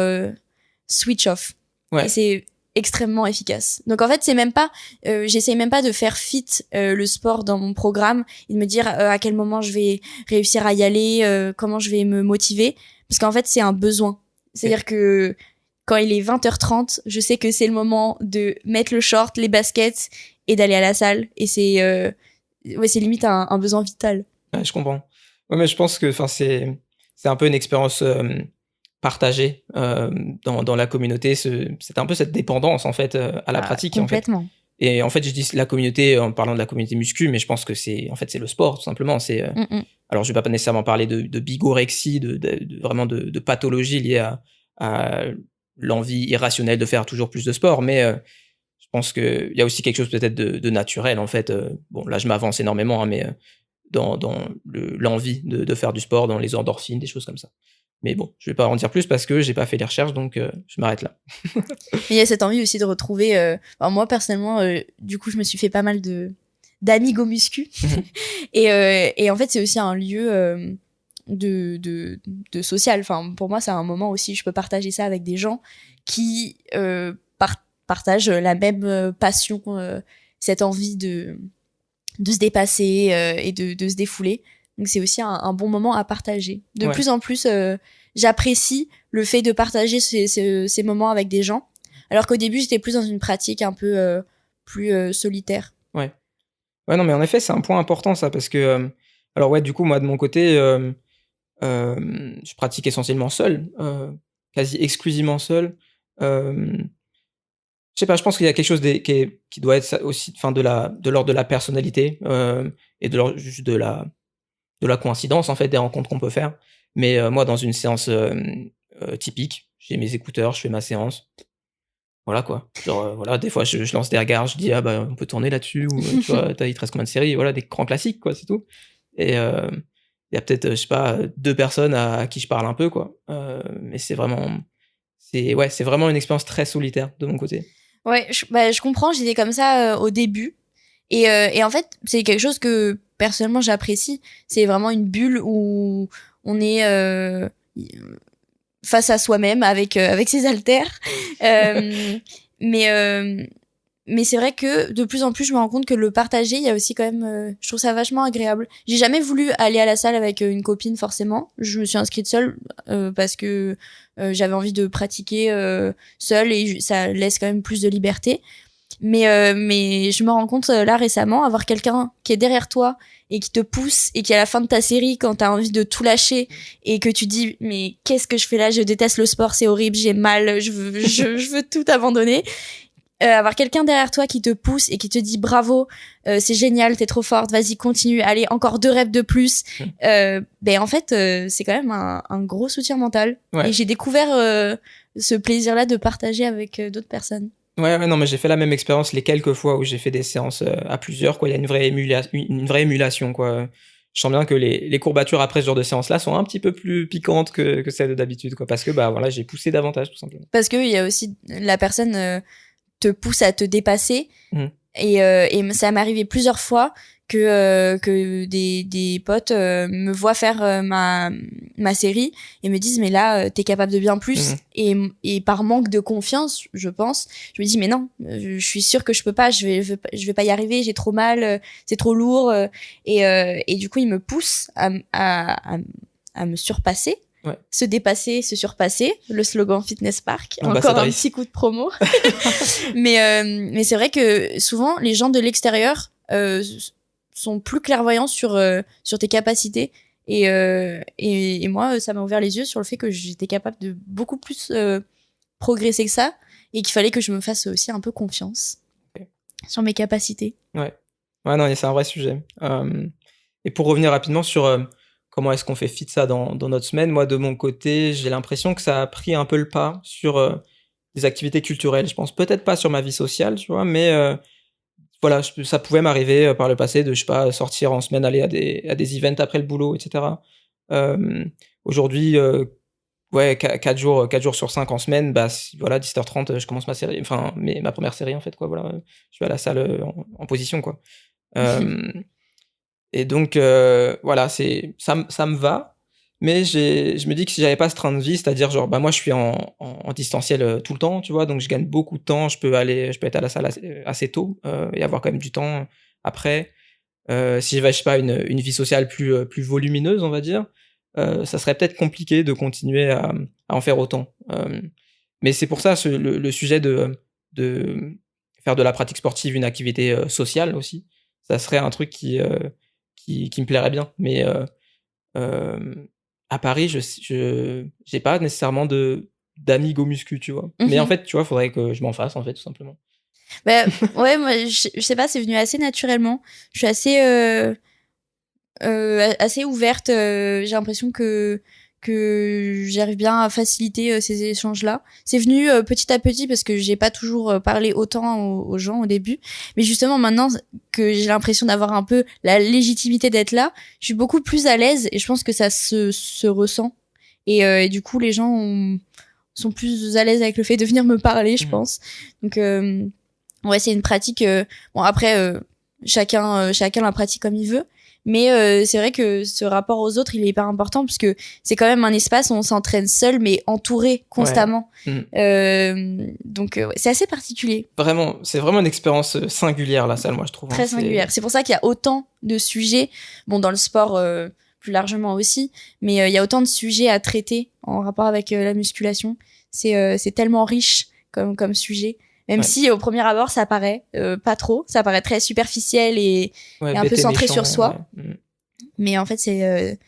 switch off. Ouais. Et c'est extrêmement efficace. Donc en fait, c'est même pas, j'essaye même pas de faire fit le sport dans mon programme et de me dire à quel moment je vais réussir à y aller, comment je vais me motiver, parce qu'en fait c'est un besoin. C'est-à-dire que quand il est 20h30, je sais que c'est le moment de mettre le short, les baskets et d'aller à la salle. Et c'est limite un besoin vital. Ouais, je comprends. Ouais, mais je pense que c'est un peu une expérience partagée dans la communauté. C'est un peu cette dépendance en fait à la pratique. Complètement. En fait. Et en fait, je dis la communauté en parlant de la communauté muscu, mais je pense que c'est le sport tout simplement. Alors je vais pas nécessairement parler de bigorexie, vraiment de pathologie liée à l'envie irrationnelle de faire toujours plus de sport, mais je pense qu'il y a aussi quelque chose peut-être de naturel en fait. Bon, là je m'avance énormément, hein, mais dans l'envie de faire du sport, dans les endorphines, des choses comme ça. Mais bon, je vais pas en dire plus parce que j'ai pas fait les recherches, donc je m'arrête là. Mais il y a cette envie aussi de retrouver. Alors moi personnellement, du coup, je me suis fait pas mal d'amigo muscu, et en fait, c'est aussi un lieu de social. Enfin, pour moi, c'est un moment aussi. Je peux partager ça avec des gens qui partagent la même passion, cette envie de se dépasser et de se défouler. Donc c'est aussi un bon moment à partager. De plus en plus, j'apprécie le fait de partager ces moments avec des gens, alors qu'au début j'étais plus dans une pratique un peu plus solitaire. Ouais, non, mais en effet c'est un point important ça, parce que alors ouais, du coup moi de mon côté je pratique essentiellement seul, quasi exclusivement seul. Je sais pas, je pense qu'il y a quelque chose qui doit être aussi, enfin de l'ordre de la personnalité et juste de la coïncidence en fait des rencontres qu'on peut faire. Mais moi dans une séance typique, j'ai mes écouteurs, je fais ma séance. Voilà quoi. Genre voilà, des fois je lance des regards, je dis ah bah on peut tourner là-dessus, ou tu vois, il te reste combien de séries, voilà, des grands classiques quoi, c'est tout. Et il y a peut-être je sais pas 2 personnes à qui je parle un peu quoi. Mais c'est vraiment une expérience très solitaire de mon côté. Ouais, je comprends, j'étais comme ça au début. Et en fait, c'est quelque chose que personnellement j'apprécie. C'est vraiment une bulle où on est face à soi-même avec ses haltères. Euh, mais euh, mais c'est vrai que de plus en plus, je me rends compte que le partager, il y a aussi quand même, je trouve ça vachement agréable. J'ai jamais voulu aller à la salle avec une copine forcément. Je me suis inscrite seule parce que j'avais envie de pratiquer seule et ça laisse quand même plus de liberté. Mais je me rends compte là récemment, avoir quelqu'un qui est derrière toi et qui te pousse et qui à la fin de ta série, quand t'as envie de tout lâcher et que tu dis mais qu'est-ce que je fais là, je déteste le sport, c'est horrible, j'ai mal, je veux tout abandonner. Avoir quelqu'un derrière toi qui te pousse et qui te dit bravo, c'est génial, t'es trop forte, vas-y continue, allez encore 2 reps de plus. Ben en fait c'est quand même un gros soutien mental. Ouais. Et j'ai découvert ce plaisir-là de partager avec d'autres personnes. Ouais, non, mais j'ai fait la même expérience les quelques fois où j'ai fait des séances à plusieurs, quoi. Il y a une vraie émulation, quoi. Je sens bien que les courbatures après ce genre de séance-là sont un petit peu plus piquantes que celles de d'habitude, quoi. Parce que, bah, voilà, j'ai poussé davantage, tout simplement. Parce que il y a aussi la personne te pousse à te dépasser. Mhm. Et ça m'est arrivé plusieurs fois que des potes me voient faire ma série et me disent mais là t'es capable de bien plus. Et par manque de confiance, je pense, je me dis mais non, je suis sûre que je peux pas, je vais pas y arriver, j'ai trop mal, c'est trop lourd. Et du coup ils me poussent à me surpasser. Ouais. Se dépasser, se surpasser, le slogan Fitness Park. Encore Ambassadrice. un petit coup de promo. Mais c'est vrai que souvent, les gens de l'extérieur sont plus clairvoyants sur tes capacités. Et moi, ça m'a ouvert les yeux sur le fait que j'étais capable de beaucoup plus progresser que ça et qu'il fallait que je me fasse aussi un peu confiance sur mes capacités. Ouais. Ouais, non, c'est un vrai sujet. Et pour revenir rapidement sur comment est-ce qu'on fait fit ça dans notre semaine, moi, de mon côté, j'ai l'impression que ça a pris un peu le pas sur des activités culturelles. Je pense peut-être pas sur ma vie sociale, tu vois, mais voilà, ça pouvait m'arriver par le passé de, je sais pas, sortir en semaine, aller à des events après le boulot, etc. Aujourd'hui, ouais, 4 jours sur 5 en semaine, bah, voilà, 17h30, je commence ma série, enfin, ma première série, en fait, quoi, voilà. Je vais à la salle en position, quoi. Et donc, voilà, ça me va, mais je me dis que si j'avais pas ce train de vie, c'est-à-dire, genre, bah, moi, je suis en distanciel tout le temps, tu vois, donc je gagne beaucoup de temps, je peux être à la salle assez tôt et avoir quand même du temps après. Si j'avais, je sais pas, une vie sociale plus volumineuse, on va dire, ça serait peut-être compliqué de continuer à en faire autant. Mais c'est pour ça le sujet de faire de la pratique sportive une activité sociale aussi, ça serait un truc qui me plairait bien. Mais à Paris, je j'ai pas nécessairement d'amis go muscu, tu vois. Mais en fait, tu vois, faudrait que je m'en fasse, en fait, tout simplement. Bah, ouais, moi, je sais pas, c'est venu assez naturellement. Je suis assez ouverte. J'ai l'impression que j'arrive bien à faciliter ces échanges-là. C'est venu petit à petit parce que j'ai pas toujours parlé autant aux gens au début. Mais justement, maintenant que j'ai l'impression d'avoir un peu la légitimité d'être là, je suis beaucoup plus à l'aise et je pense que ça se ressent. Et du coup, les gens sont plus à l'aise avec le fait de venir me parler, je pense. Donc, ouais, c'est une pratique. Bon, après, chacun la pratique comme il veut. Mais c'est vrai que ce rapport aux autres, il est hyper important parce que c'est quand même un espace où on s'entraîne seul, mais entouré constamment. Ouais. Donc, ouais, c'est assez particulier. Vraiment, c'est vraiment une expérience singulière, la salle, moi, je trouve. Très singulière. C'est pour ça qu'il y a autant de sujets, bon, dans le sport plus largement aussi, mais il y a autant de sujets à traiter en rapport avec la musculation. C'est tellement riche comme sujet. Même si au premier abord ça paraît pas trop, ça paraît très superficiel et un peu centré méchant, sur soi. Ouais. Mais en fait c'est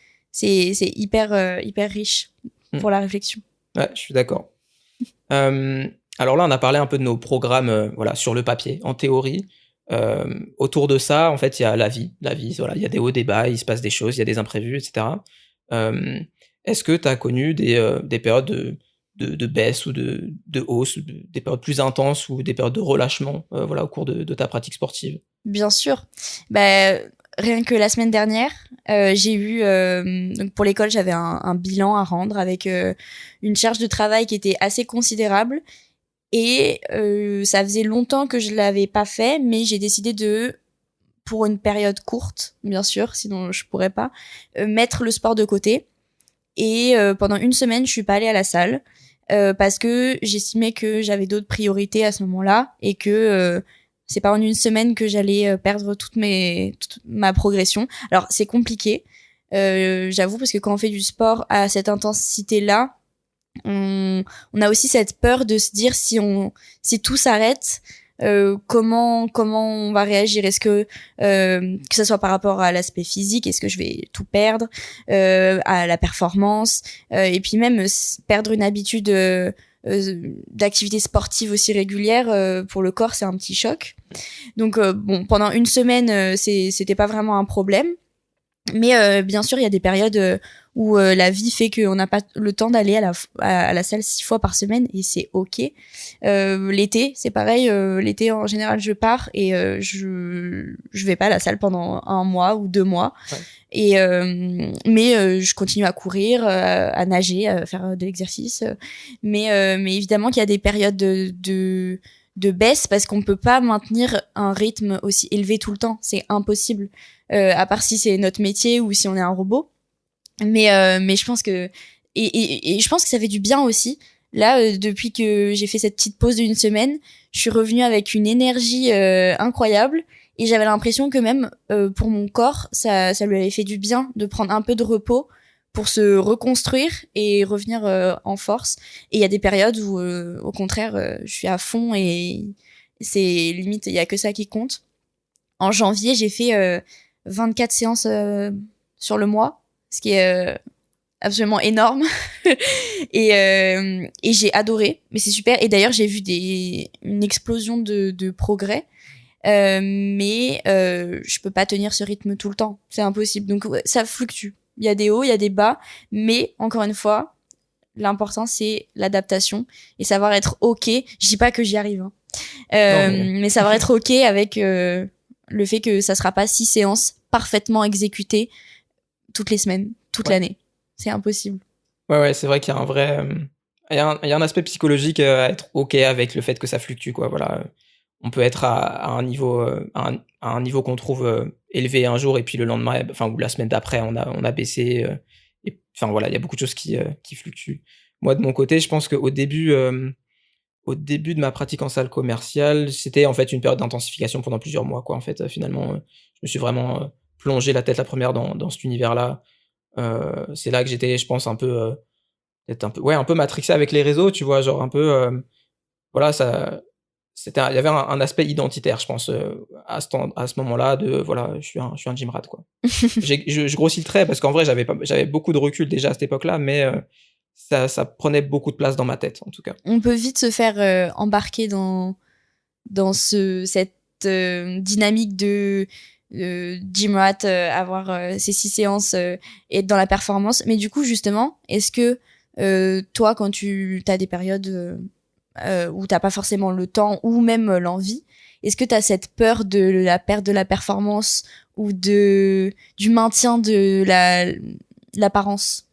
hyper riche pour la réflexion. Ouais, je suis d'accord. Alors là, on a parlé un peu de nos programmes, voilà, sur le papier, en théorie. Autour de ça, en fait, il y a la vie. La vie, voilà, il y a des hauts, des bas, il se passe des choses, il y a des imprévus, etc. Est-ce que tu as connu des périodes de baisse ou de hausse, des périodes plus intenses ou des périodes de relâchement, voilà, au cours de ta pratique sportive? Bien sûr. Bah, rien que la semaine dernière, j'ai eu donc pour l'école, j'avais un bilan à rendre avec une charge de travail qui était assez considérable. Et ça faisait longtemps que je l'avais pas fait, mais j'ai décidé pour une période courte, bien sûr, sinon je pourrais pas, mettre le sport de côté. Et pendant une semaine, je suis pas allée à la salle parce que j'estimais que j'avais d'autres priorités à ce moment-là et que c'est pas en une semaine que j'allais perdre toute ma progression. Alors c'est compliqué, j'avoue, parce que quand on fait du sport à cette intensité-là, on a aussi cette peur de se dire si tout s'arrête, comment on va réagir. Est-ce que ça soit par rapport à l'aspect physique, est-ce que je vais tout perdre, à la performance, et puis même perdre une habitude d'activité sportive aussi régulière, pour le corps, c'est un petit choc. Donc bon, pendant une semaine, c'était pas vraiment un problème. Mais bien sûr, il y a des périodes où la vie fait qu'on n'a pas le temps d'aller à la salle 6 fois par semaine et c'est ok. L'été, c'est pareil. L'été, en général, je pars et je vais pas à la salle pendant 1 mois ou 2 mois. Ouais. Et mais je continue à courir, à nager, à faire de l'exercice. Mais évidemment qu'il y a des périodes de baisse parce qu'on peut pas maintenir un rythme aussi élevé tout le temps. C'est impossible. À part si c'est notre métier ou si on est un robot. Mais je pense que et je pense que ça fait du bien aussi. Là, depuis que j'ai fait cette petite pause d'une semaine, je suis revenue avec une énergie incroyable et j'avais l'impression que même pour mon corps, ça lui avait fait du bien de prendre un peu de repos pour se reconstruire et revenir en force. Et il y a des périodes où au contraire, je suis à fond et c'est limite il y a que ça qui compte. En janvier, j'ai fait 24 séances sur le mois, ce qui est absolument énorme. Et j'ai adoré, mais c'est super. Et d'ailleurs, j'ai vu une explosion de progrès. Mais je peux pas tenir ce rythme tout le temps. C'est impossible. Donc ouais, ça fluctue. Il y a des hauts, il y a des bas. Mais encore une fois, l'important, c'est l'adaptation et savoir être OK. Je dis pas que j'y arrive, hein. Mais savoir être OK avec le fait que ça sera pas 6 séances parfaitement exécutées toutes les semaines, toute l'année. C'est impossible. Ouais, c'est vrai qu'il y a un vrai, il y a un aspect psychologique à être OK avec le fait que ça fluctue, quoi. Voilà, on peut être à un niveau, à un niveau qu'on trouve élevé un jour et puis le lendemain, enfin ou la semaine d'après, on a baissé. Et enfin voilà, il y a beaucoup de choses qui fluctuent. Moi de mon côté, je pense qu'au début, au début de ma pratique en salle commerciale, c'était en fait une période d'intensification pendant plusieurs mois, quoi. En fait, finalement, je me suis vraiment plongé la tête la première dans cet univers-là. C'est là que j'étais, je pense, un peu, peut-être un peu matrixé avec les réseaux, tu vois, genre un peu, voilà, il y avait un aspect identitaire, je pense, à ce moment-là, de voilà, je suis un gym rat, quoi. Je grossis le trait parce qu'en vrai, j'avais beaucoup de recul déjà à cette époque-là, mais ça prenait beaucoup de place dans ma tête, en tout cas. On peut vite se faire embarquer dans cette dynamique de gym rat, avoir ces 6 séances et être dans la performance. Mais du coup, justement, est-ce que toi, quand tu as des périodes où t'as pas forcément le temps ou même l'envie, est-ce que t'as cette peur de la perte de la performance ou du maintien de l'apparence?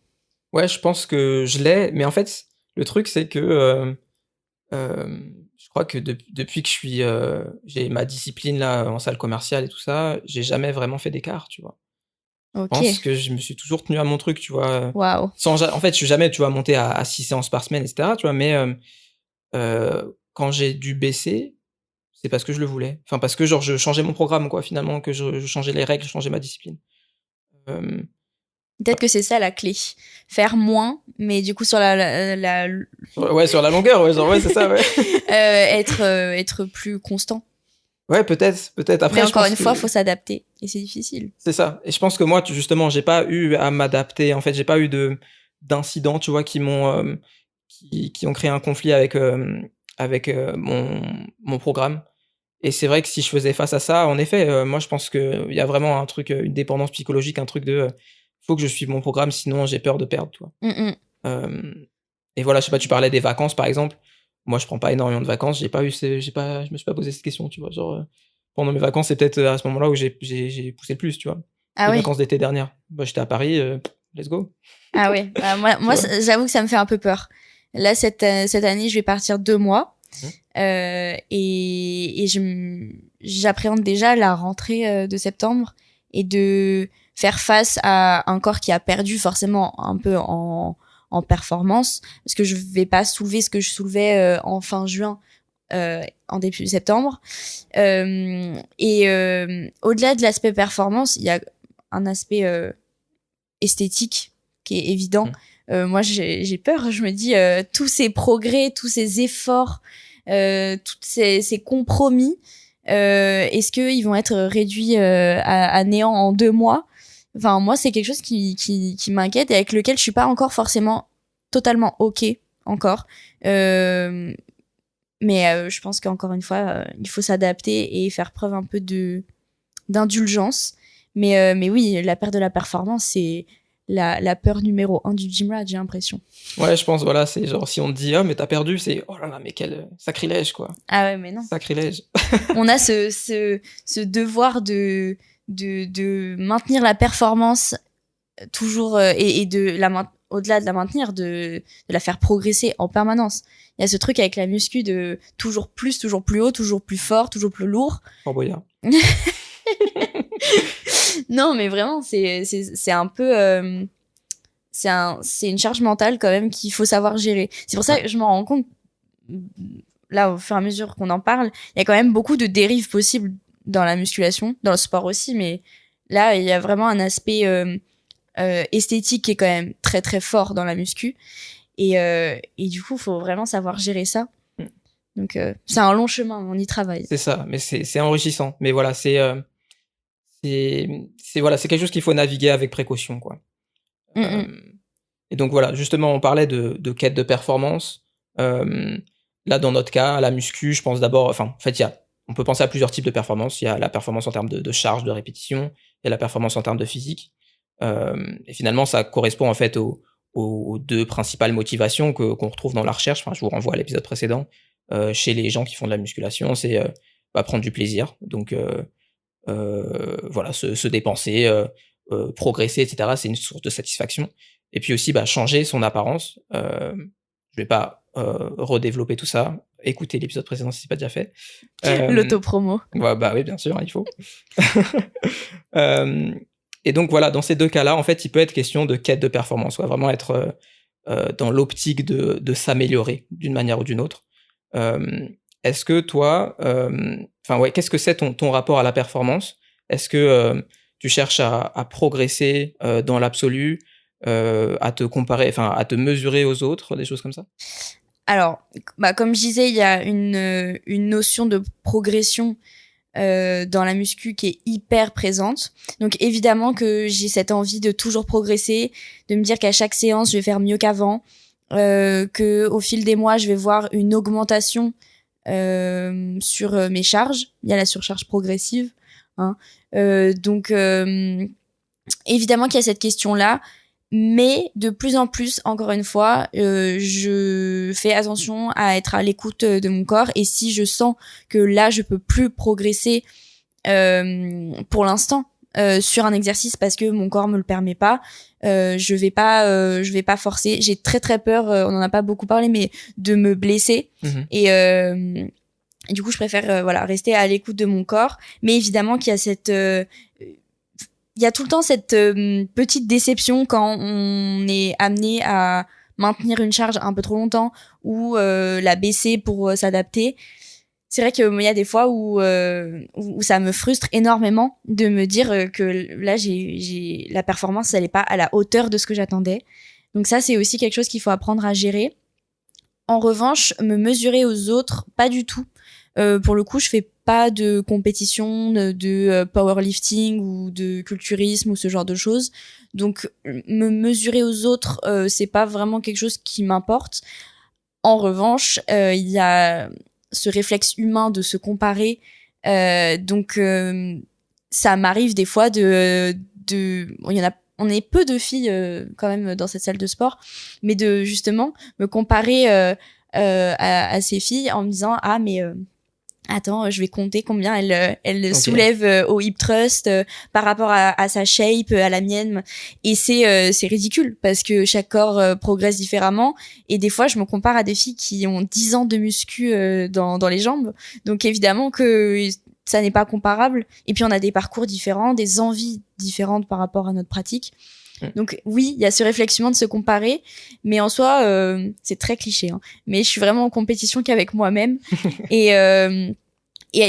Ouais, je pense que je l'ai, mais en fait, le truc, c'est que, je crois que depuis que j'ai ma discipline là, en salle commerciale et tout ça, j'ai jamais vraiment fait d'écart, tu vois? Je pense Ok. que je me suis toujours tenu à mon truc, tu vois? Waouh. En fait, je suis jamais, tu vois, monté à 6 séances par semaine et cetera, tu vois? Mais, quand j'ai dû baisser, c'est parce que je le voulais. Enfin, parce que genre je changeais mon programme, quoi, finalement, que je changeais les règles, je changeais ma discipline. Hem, Peut-être que c'est ça la clé. Faire moins, mais du coup sur ouais, sur la longueur, ouais, genre, ouais, c'est ça, ouais. être plus constant. Ouais, peut-être. Mais Après, je encore pense une que fois, faut s'adapter et c'est difficile. c'est ça. Et je pense que moi, justement, j'ai pas eu à m'adapter. En fait, j'ai pas eu d'incidents, tu vois, qui ont créé un conflit avec mon programme. Et c'est vrai que si je faisais face à ça, en effet, moi, je pense qu'il y a vraiment un truc, une dépendance psychologique, un truc de, faut que je suive mon programme, sinon j'ai peur de perdre, tu vois? Mm, mm. Hem Et voilà, je sais pas, tu parlais des vacances, par exemple. Moi, je prends pas énormément de vacances, je me suis pas posé cette question, tu vois? Genre, pendant mes vacances, c'est peut-être, à ce moment-là où j'ai poussé le plus, tu vois? Ah Les oui. vacances d'été dernières. Bah, j'étais à Paris, let's go, Ah ouais. Bah, moi tu vois? j'avoue que ça me fait un peu peur. Là, cette année, je vais partir 2 mois. Et j'appréhende déjà la rentrée de septembre et de faire face à un corps qui a perdu forcément un peu en performance, parce que je vais pas soulever ce que je soulevais en fin juin, en début septembre. Au-delà de l'aspect performance, il y a un aspect esthétique qui est évident. Moi, j'ai peur. Je me dis, tous ces progrès, tous ces efforts, tous ces compromis, est-ce qu'ils vont être réduits à néant en 2 mois? Enfin, moi, c'est quelque chose qui m'inquiète et avec lequel je suis pas encore forcément totalement OK encore. Mais je pense qu'encore une fois, il faut s'adapter et faire preuve un peu d'indulgence. Mais oui, la perte de la performance, c'est la peur numéro 1 du gym rat, j'ai l'impression. Ouais, je pense, voilà, c'est genre, si on te dit, ah, mais t'as perdu, c'est, oh là là, mais quel sacrilège, quoi. Ah ouais, mais non. Sacrilège. On a ce devoir de maintenir la performance toujours, et au-delà de la maintenir, de la faire progresser en permanence. Il y a ce truc avec la muscu de toujours plus haut, toujours plus fort, toujours plus lourd. Fort Boyard. Non, mais vraiment, c'est un peu, c'est une charge mentale quand même qu'il faut savoir gérer. C'est pour ça que je m'en rends compte, là, au fur et à mesure qu'on en parle, il y a quand même beaucoup de dérives possibles dans la musculation, dans le sport aussi, mais là, il y a vraiment un aspect esthétique qui est quand même très très fort dans la muscu. Et du coup, il faut vraiment savoir gérer ça. Donc, c'est un long chemin, on y travaille. C'est ça, mais c'est enrichissant. Mais voilà, c'est voilà, c'est quelque chose qu'il faut naviguer avec précaution, quoi. Et donc voilà, justement, on parlait de quête de performance. Là, dans notre cas, à la muscu, je pense d'abord, enfin, en fait, on peut penser à plusieurs types de performance. Il y a la performance en termes de charge, de répétition, il y a la performance en termes de physique. Et finalement, ça correspond en fait aux 2 principales motivations qu'on retrouve dans la recherche. Enfin, je vous renvoie à l'épisode précédent. Chez les gens qui font de la musculation, c'est prendre du plaisir. Donc voilà, se dépenser, progresser, etc. C'est une source de satisfaction. Et puis aussi, changer son apparence. Je vais pas redévelopper tout ça. Écoutez l'épisode précédent si c'est pas déjà fait. L'autopromo. Ouais, bah oui, bien sûr, il faut. Et donc voilà, dans ces 2 cas-là, en fait, il peut être question de quête de performance, vraiment être dans l'optique de s'améliorer d'une manière ou d'une autre. Est-ce que toi, qu'est-ce que c'est ton rapport à la performance? Est-ce que tu cherches à progresser dans l'absolu, à te comparer, à te mesurer aux autres, des choses comme ça? Alors, comme je disais, il y a une notion de progression dans la muscu qui est hyper présente. Donc évidemment que j'ai cette envie de toujours progresser, de me dire qu'à chaque séance, je vais faire mieux qu'avant, que au fil des mois, je vais voir une augmentation sur mes charges. Il y a la surcharge progressive. Donc évidemment qu'il y a cette question-là, mais de plus en plus, encore une fois, je fais attention à être à l'écoute de mon corps, et si je sens que là je peux plus progresser pour l'instant sur un exercice parce que mon corps me le permet pas, je vais pas forcer. J'ai très très peur, on en a pas beaucoup parlé, mais de me blesser. Et du coup je préfère rester à l'écoute de mon corps, mais évidemment qu'il y a il y a tout le temps cette petite déception quand on est amené à maintenir une charge un peu trop longtemps ou la baisser pour s'adapter. C'est vrai qu'il y a des fois où ça me frustre énormément de me dire que là, la performance, elle est pas à la hauteur de ce que j'attendais. Donc ça, c'est aussi quelque chose qu'il faut apprendre à gérer. En revanche, me mesurer aux autres, pas du tout. Pour le coup, je fais pas de compétition de powerlifting ou de culturisme ou ce genre de choses. Donc, me mesurer aux autres, c'est pas vraiment quelque chose qui m'importe. En revanche, il y a ce réflexe humain de se comparer. Donc, ça m'arrive des fois on est peu de filles quand même dans cette salle de sport, mais de justement me comparer à ces filles en me disant mais attends, je vais compter combien elle Ok. soulève au hip thrust par rapport à sa shape, à la mienne. Et c'est ridicule parce que chaque corps progresse différemment. Et des fois, je me compare à des filles qui ont 10 ans de muscu dans les jambes. Donc évidemment que ça n'est pas comparable. Et puis on a des parcours différents, des envies différentes par rapport à notre pratique. Donc oui, il y a ce réflexion de se comparer, mais en soi, c'est très cliché. Hein. Mais je suis vraiment en compétition qu'avec moi-même. Et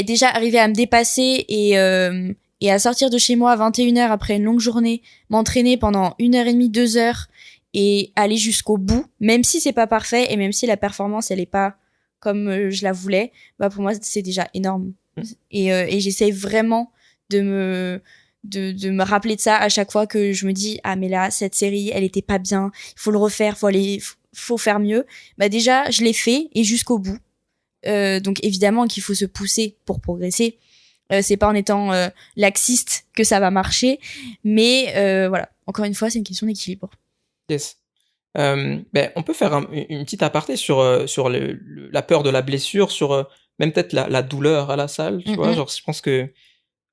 déjà arriver à me dépasser et à sortir de chez moi à 21h après une longue journée, m'entraîner pendant 1h30, 2 heures et aller jusqu'au bout, même si c'est pas parfait et même si la performance elle est pas comme je la voulais, bah pour moi c'est déjà énorme. Et j'essaye vraiment de me rappeler de ça à chaque fois que je me dis ah mais là cette série elle était pas bien, il faut le refaire, faut faire mieux. Bah déjà je l'ai fait et jusqu'au bout. Donc évidemment qu'il faut se pousser pour progresser. C'est pas en étant laxiste que ça va marcher, mais voilà. Encore une fois, c'est une question d'équilibre. Yes. On peut faire une petite aparté sur la peur de la blessure, sur même peut-être la douleur à la salle, tu vois. Genre, je pense que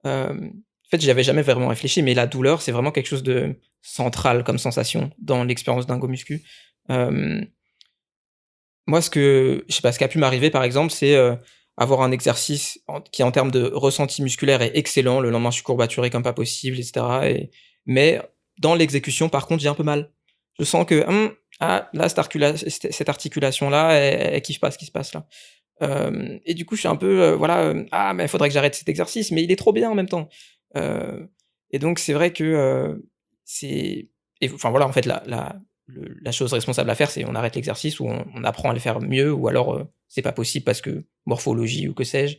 en fait, j'y avais jamais vraiment réfléchi, mais la douleur, c'est vraiment quelque chose de central comme sensation dans l'expérience d'un go muscu. Moi, je sais pas, ce qui a pu m'arriver, par exemple, c'est avoir un exercice qui, en termes de ressenti musculaire, est excellent. Le lendemain, je suis courbaturé comme pas possible, etc. Mais dans l'exécution, par contre, j'ai un peu mal. Je sens que, là, cette articulation-là, elle kiffe pas ce qui se passe là. Et du coup, je suis un peu, mais il faudrait que j'arrête cet exercice, mais il est trop bien en même temps. Et donc, c'est vrai que enfin voilà, en fait, la chose responsable à faire, c'est on arrête l'exercice ou on apprend à le faire mieux, ou alors c'est pas possible parce que morphologie ou que sais-je.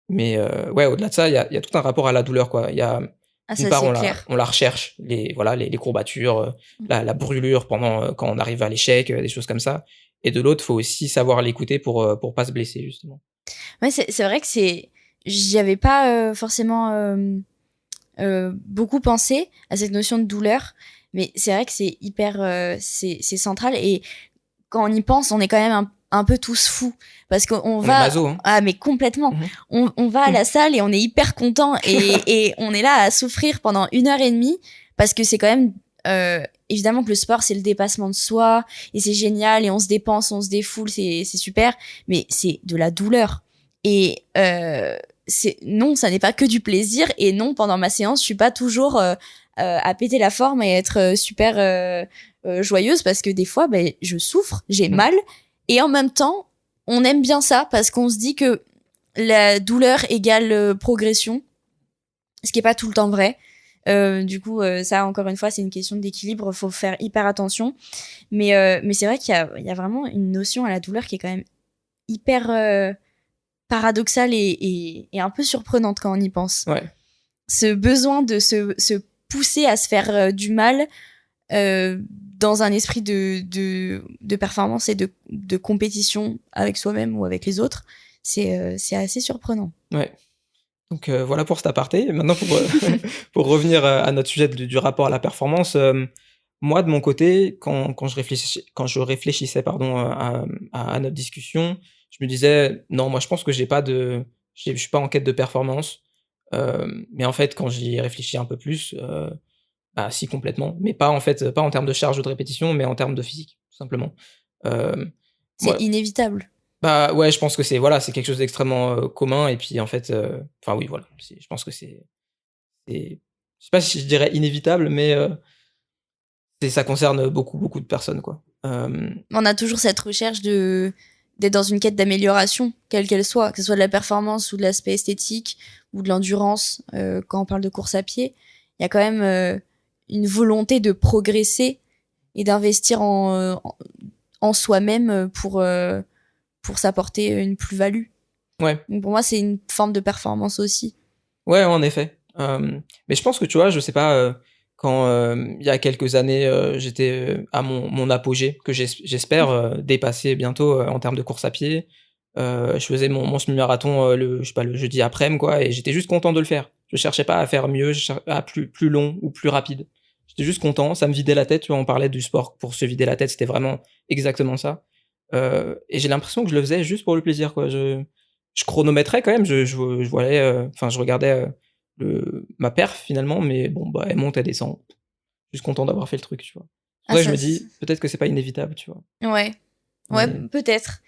Mais ouais, au-delà de ça, il y a tout un rapport à la douleur, quoi. Il y a d'une Ça part, c'est clair. on la recherche, les courbatures, la brûlure pendant quand on arrive à l'échec, des choses comme ça. Et de l'autre, faut aussi savoir l'écouter pour pas se blesser, justement. Ouais, c'est vrai que j'y avais pas forcément beaucoup pensé à cette notion de douleur, mais c'est vrai que c'est hyper, c'est central. Et quand on y pense, on est quand même un peu tous fous parce qu'on On est va maso, hein. mais complètement Mhm. on va à la salle et on est hyper content et on est là à souffrir pendant 1h30 parce que c'est quand même évidemment que le sport c'est le dépassement de soi et c'est génial et on se dépense, on se défoule, c'est super, mais c'est de la douleur et non, ça n'est pas que du plaisir et non, pendant ma séance je suis pas toujours à péter la forme et être super joyeuse parce que des fois je souffre, j'ai mal et en même temps on aime bien ça parce qu'on se dit que la douleur égale progression, ce qui est pas tout le temps vrai. Du coup ça encore une fois c'est une question d'équilibre, faut faire hyper attention, mais c'est vrai qu'il y a vraiment une notion à la douleur qui est quand même hyper paradoxale et un peu surprenante quand on y pense. Ouais. Ce besoin de se pousser à se faire du mal dans un esprit de performance et de compétition avec soi-même ou avec les autres, c'est assez surprenant. Ouais. Donc voilà pour cet aparté. Maintenant, pour revenir à notre sujet du rapport à la performance, moi, de mon côté, quand je réfléchissais pardon, à notre discussion, je me disais: «Non, moi, je pense que je suis pas en quête de performance». Mais en fait, quand j'y réfléchis un peu plus, bah si, complètement, mais pas en fait, pas en termes de charge ou de répétition, mais en termes de physique, tout simplement. C'est Moi inévitable. Bah, ouais, je pense que c'est quelque chose d'extrêmement, commun, et puis en fait, enfin oui, voilà, je pense que je sais pas si je dirais inévitable, mais ça concerne beaucoup, beaucoup de personnes, quoi. On a toujours cette recherche d'être dans une quête d'amélioration, quelle qu'elle soit, que ce soit de la performance ou de l'aspect esthétique ou de l'endurance. Quand on parle de course à pied, il y a quand même une volonté de progresser et d'investir en soi-même pour s'apporter une plus-value. Ouais. Donc pour moi, c'est une forme de performance aussi. Ouais, en effet. Mais je pense que, tu vois, je sais pas, quand, il y a quelques années, j'étais, à mon apogée, que j'espère, dépasser bientôt, en termes de course à pied. Je faisais mon semi-marathon, je sais pas, le jeudi après-midi, quoi, et j'étais juste content de le faire. Je cherchais pas à faire mieux, à plus long ou plus rapide. J'étais juste content, ça me vidait la tête, tu vois? On parlait du sport pour se vider la tête, c'était vraiment exactement ça. Et j'ai l'impression que je le faisais juste pour le plaisir, quoi. je chronométrais quand même, je voyais, enfin, je regardais ma perf finalement, mais bon, bah, elle monte, elle descend. Juste content d'avoir fait le truc, tu vois. C'est pour Ah, ça que je ça, me dis, peut-être que c'est pas inévitable, tu vois. ouais. Ouais, Mais peut-être.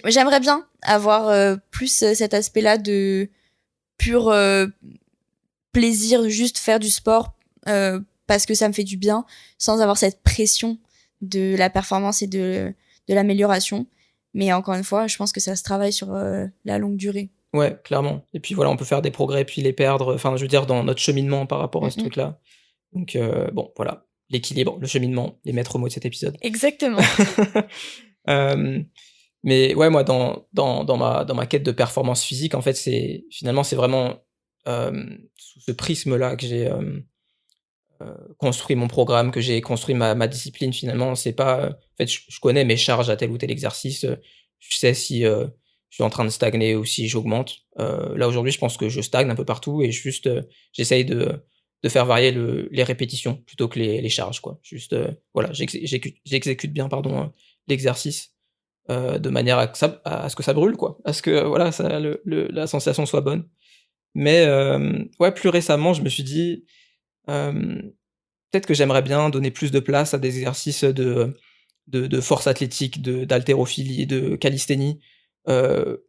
J'aimerais bien avoir plus cet aspect-là de pur plaisir, juste faire du sport parce que ça me fait du bien, sans avoir cette pression de la performance et de l'amélioration. Mais encore une fois, je pense que ça se travaille sur la longue durée. ouais, clairement. Et puis voilà, on peut faire des progrès puis les perdre, enfin, je veux dire, dans notre cheminement par rapport à ce Mm-mm. truc-là. Donc, bon, voilà. L'équilibre, le cheminement, les maîtres mots de cet épisode. Exactement. Euh, mais ouais, moi, dans ma quête de performance physique, en fait, finalement, c'est vraiment sous ce prisme-là que j'ai construit mon programme, que j'ai construit ma discipline, finalement. C'est pas, en fait, je connais mes charges à tel ou tel exercice. Je sais si je suis en train de stagner ou si j'augmente. Là, aujourd'hui, je pense que je stagne un peu partout et juste, j'essaye de faire varier les répétitions plutôt que les charges, quoi. Juste, voilà, j'exécute bien, pardon, l'exercice de manière à ce que ça brûle, quoi. À ce que, voilà, la sensation soit bonne. Mais ouais, plus récemment, je me suis dit, peut-être que j'aimerais bien donner plus de place à des exercices de force athlétique, d'haltérophilie, de calisthénie,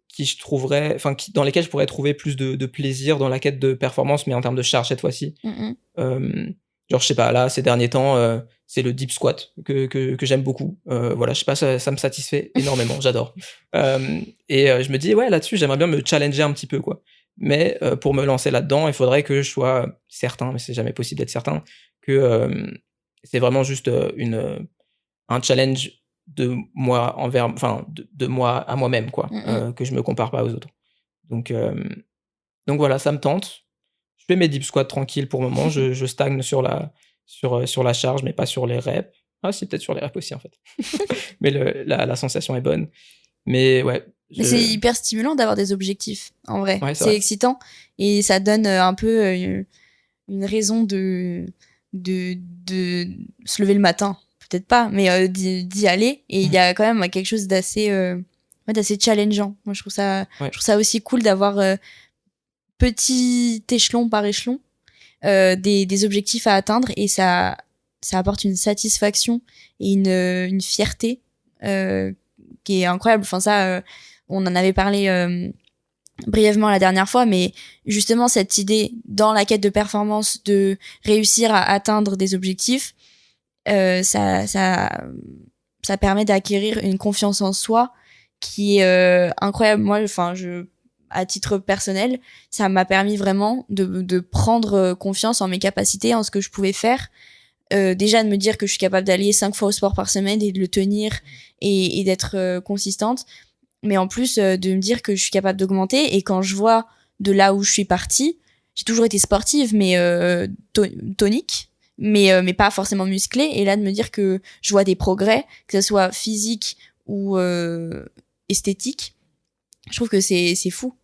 qui je trouverais, enfin, dans lesquels je pourrais trouver plus de plaisir dans la quête de performance, mais en termes de charge cette fois-ci. Mm-mm. Genre, je sais pas, là, ces derniers temps, c'est le deep squat que j'aime beaucoup. Voilà, je sais pas, ça me satisfait énormément, j'adore. Et je me dis, ouais, là-dessus, j'aimerais bien me challenger un petit peu, quoi. Mais pour me lancer là-dedans, il faudrait que je sois certain, mais c'est jamais possible d'être certain, que c'est vraiment juste un challenge de moi envers, enfin, de moi à moi-même, quoi, Mm-mm. que je me compare pas aux autres. Donc, donc voilà, ça me tente. Je fais mes deep squats tranquilles pour le moment. Je stagne sur la charge, mais pas sur les reps. Ah, si, peut-être sur les reps aussi, en fait. Mais la sensation est bonne. Mais ouais, Mais c'est hyper stimulant d'avoir des objectifs, en vrai. ouais, c'est C'est vrai. excitant et ça donne un peu une raison de se lever le matin. Peut-être pas, mais d'y aller. Et il y a quand même quelque chose d'assez ouais, d'assez challengeant. Moi, Ouais. je trouve ça aussi cool d'avoir petit échelon par échelon des objectifs à atteindre et ça apporte une satisfaction et une fierté qui est incroyable. Enfin, ça, on en avait parlé brièvement la dernière fois, mais justement cette idée dans la quête de performance de réussir à atteindre des objectifs, ça permet d'acquérir une confiance en soi qui est incroyable. Moi, enfin, à titre personnel, ça m'a permis vraiment de prendre confiance en mes capacités, en ce que je pouvais faire. Déjà de me dire que je suis capable d'aller 5 fois au sport par semaine et de le tenir et d'être consistante, mais en plus de me dire que je suis capable d'augmenter. Et quand je vois de là où je suis partie, j'ai toujours été sportive, mais tonique, mais pas forcément musclée. Et là, de me dire que je vois des progrès, que ce soit physique ou esthétique, je trouve que c'est fou.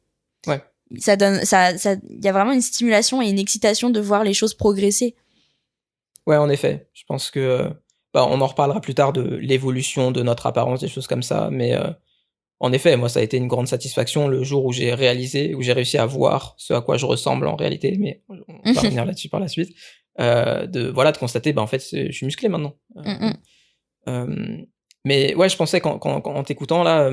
Ouais. Ça donne, il y a vraiment une stimulation et une excitation de voir les choses progresser. Ouais, en effet. Je pense que, bah, on en reparlera plus tard de l'évolution de notre apparence, des choses comme ça. Mais en effet, moi, ça a été une grande satisfaction le jour où j'ai réalisé, où j'ai réussi à voir ce à quoi je ressemble en réalité. Mais on va revenir là-dessus par la suite. De constater, bah, en fait, je suis musclé maintenant. Mais ouais, je pensais en t'écoutant là,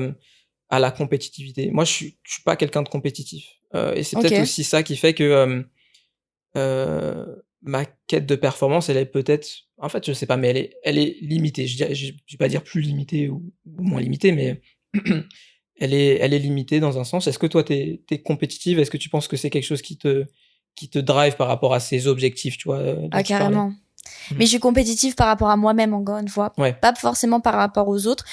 à la compétitivité. Moi, je suis pas quelqu'un de compétitif. Et c'est peut-être Ok. aussi ça qui fait que ma quête de performance, elle est peut-être, en fait, je sais pas, mais elle est limitée. Je vais pas dire plus limitée ou moins limitée, mais elle est limitée dans un sens. Est-ce que toi, t'es compétitive? Est-ce que tu penses que c'est quelque chose qui te drive par rapport à ces objectifs, tu vois, dont Ah, tu parlais? carrément. Mmh. Mais je suis compétitive par rapport à moi-même, encore une fois. Ouais. Pas forcément par rapport aux autres.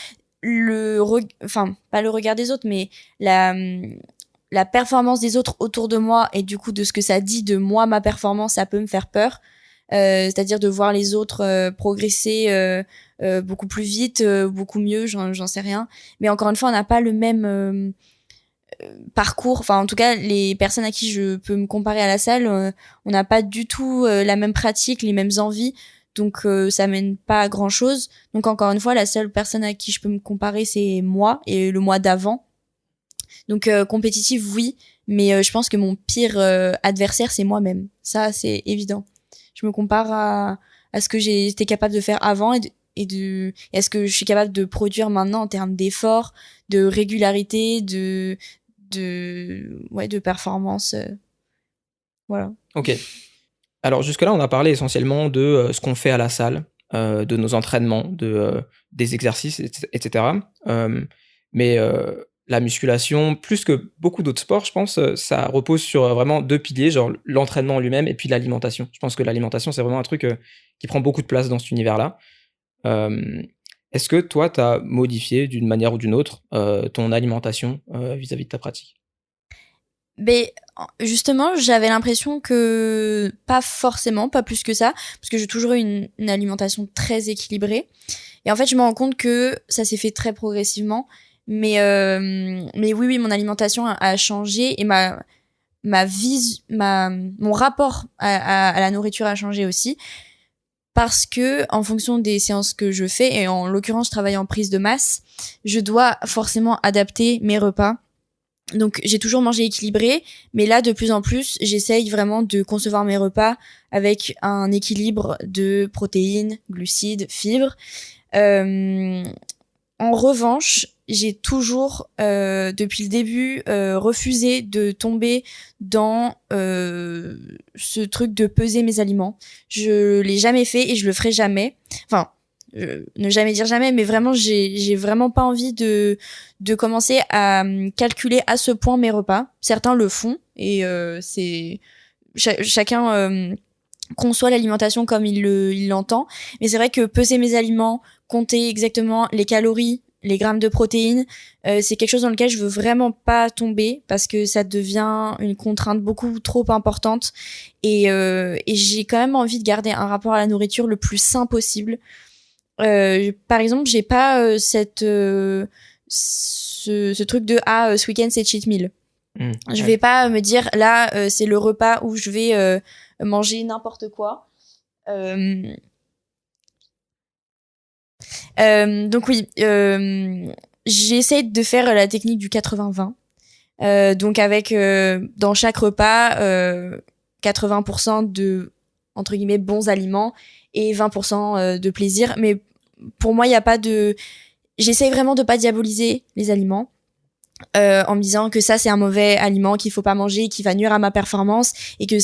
Enfin, pas le regard des autres, mais la performance des autres autour de moi et du coup de ce que ça dit de moi, ma performance, ça peut me faire peur. C'est-à-dire de voir les autres progresser beaucoup plus vite, beaucoup mieux, j'en sais rien. Mais encore une fois, on n'a pas le même parcours. Enfin, en tout cas, les personnes à qui je peux me comparer à la salle, on n'a pas du tout la même pratique, les mêmes envies. Donc, ça mène pas à grand chose. Donc, encore une fois, la seule personne à qui je peux me comparer, c'est moi et le mois d'avant. Donc compétitive, oui, mais je pense que mon pire adversaire, c'est moi-même. Ça, c'est évident. Je me compare à ce que j'étais capable de faire avant et à ce que je suis capable de produire maintenant en termes d'effort, de régularité, de performance. Voilà. Ok. Alors jusque-là, on a parlé essentiellement de ce qu'on fait à la salle, de nos entraînements, des exercices, etc. Mais la musculation, plus que beaucoup d'autres sports, je pense, ça repose sur vraiment deux piliers, genre l'entraînement en lui-même et puis l'alimentation. Je pense que l'alimentation, c'est vraiment un truc qui prend beaucoup de place dans cet univers-là. Est-ce que toi, tu as modifié d'une manière ou d'une autre ton alimentation vis-à-vis de ta pratique? Mais justement, j'avais l'impression que pas forcément, pas plus que ça, parce que j'ai toujours eu une alimentation très équilibrée. Et en fait, je me rends compte que ça s'est fait très progressivement. Mais oui, mon alimentation a changé et mon rapport à la nourriture a changé aussi. Parce que, en fonction des séances que je fais, et en l'occurrence, je travaille en prise de masse, je dois forcément adapter mes repas. Donc j'ai toujours mangé équilibré, mais là de plus en plus j'essaye vraiment de concevoir mes repas avec un équilibre de protéines, glucides, fibres. Euh, En revanche, j'ai toujours depuis le début refusé de tomber dans ce truc de peser mes aliments. Je l'ai jamais fait et je le ferai jamais. Enfin, ne jamais dire jamais, mais vraiment j'ai vraiment pas envie de commencer à calculer à ce point mes repas. Certains le font et c'est chacun conçoit l'alimentation comme il l'entend, mais c'est vrai que peser mes aliments, compter exactement les calories, les grammes de protéines, c'est quelque chose dans lequel je veux vraiment pas tomber parce que ça devient une contrainte beaucoup trop importante et j'ai quand même envie de garder un rapport à la nourriture le plus sain possible. Par exemple, j'ai pas ce truc de ce week-end c'est cheat meal. Je vais pas me dire là c'est le repas où je vais manger n'importe quoi. Donc oui, j'essaie de faire la technique du 80-20. Donc avec dans chaque repas 80% de entre guillemets bons aliments et 20% de plaisir. Mais pour moi, il y a pas de. J'essaie vraiment de pas diaboliser les aliments. En me disant que ça c'est un mauvais aliment qu'il faut pas manger, qui va nuire à ma performance et que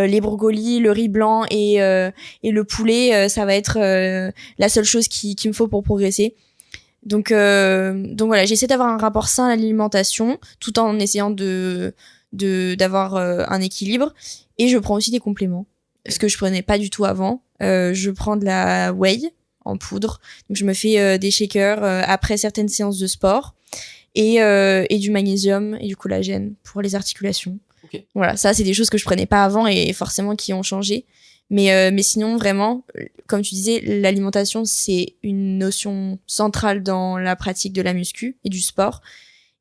les brocolis, le riz blanc et le poulet ça va être la seule chose qu'il me faut pour progresser. Donc voilà, j'essaie d'avoir un rapport sain à l'alimentation tout en essayant d'avoir un équilibre et je prends aussi des compléments, ce que je prenais pas du tout avant. Je prends de la whey en poudre, donc je me fais des shakers après certaines séances de sport. Et du magnésium et du collagène pour les articulations. Okay. Voilà, ça c'est des choses que je prenais pas avant et forcément qui ont changé. Mais sinon vraiment, comme tu disais, l'alimentation c'est une notion centrale dans la pratique de la muscu et du sport.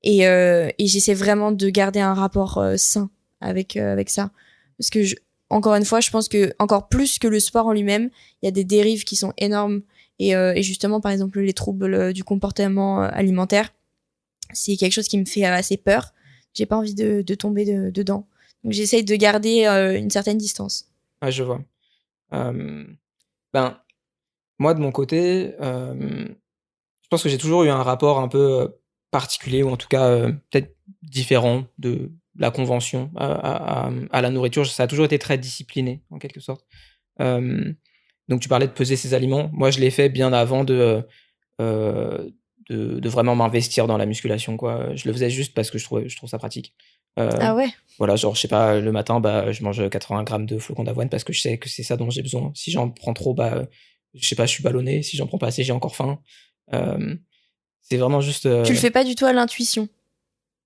Et j'essaie vraiment de garder un rapport sain avec ça. Parce que encore une fois, je pense que encore plus que le sport en lui-même, il y a des dérives qui sont énormes. Et justement, par exemple, les troubles du comportement alimentaire, c'est quelque chose qui me fait assez peur. J'ai pas envie de tomber dedans. Donc j'essaye de garder une certaine distance. Ah, je vois. Ben, moi de mon côté, je pense que j'ai toujours eu un rapport un peu particulier ou en tout cas peut-être différent de la convention à la nourriture. Ça a toujours été très discipliné en quelque sorte. Donc tu parlais de peser ses aliments. Moi je l'ai fait bien avant de vraiment m'investir dans la musculation, quoi. Je le faisais juste parce que je trouve ça pratique. Ah ouais. Voilà, genre, je sais pas, le matin, bah, je mange 80 grammes de flocons d'avoine parce que je sais que c'est ça dont j'ai besoin. Si j'en prends trop, bah, je sais pas, je suis ballonné. Si j'en prends pas assez, j'ai encore faim. C'est vraiment juste. Tu le fais pas du tout à l'intuition,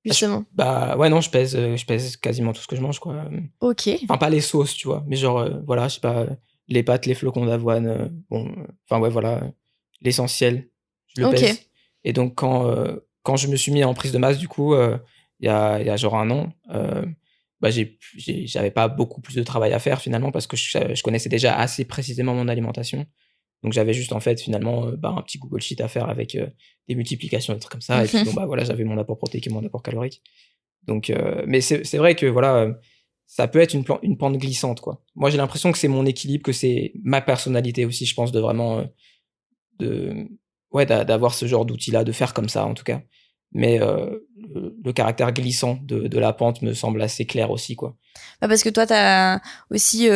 je- justement. bah, ouais, non, je pèse quasiment tout ce que je mange, quoi. Ok. Enfin, pas les sauces, tu vois, mais genre, voilà, je sais pas, les pâtes, les flocons d'avoine, bon, enfin, ouais, voilà, l'essentiel, je le Ok. pèse. Et donc, quand je me suis mis en prise de masse, du coup, il y a genre un an, bah, j'avais pas beaucoup plus de travail à faire finalement parce que je connaissais déjà assez précisément mon alimentation. Donc j'avais juste en fait finalement un petit Google Sheet à faire avec des multiplications, des trucs comme ça. Et puis bon voilà, j'avais mon apport protéique et mon apport calorique. Donc mais c'est vrai que voilà, ça peut être une pente glissante quoi. Moi j'ai l'impression que c'est mon équilibre, que c'est ma personnalité aussi, je pense, de vraiment de ouais d'avoir ce genre d'outil là, de faire comme ça en tout cas. Mais le caractère glissant de la pente me semble assez clair aussi quoi. Bah parce que toi, t'as aussi,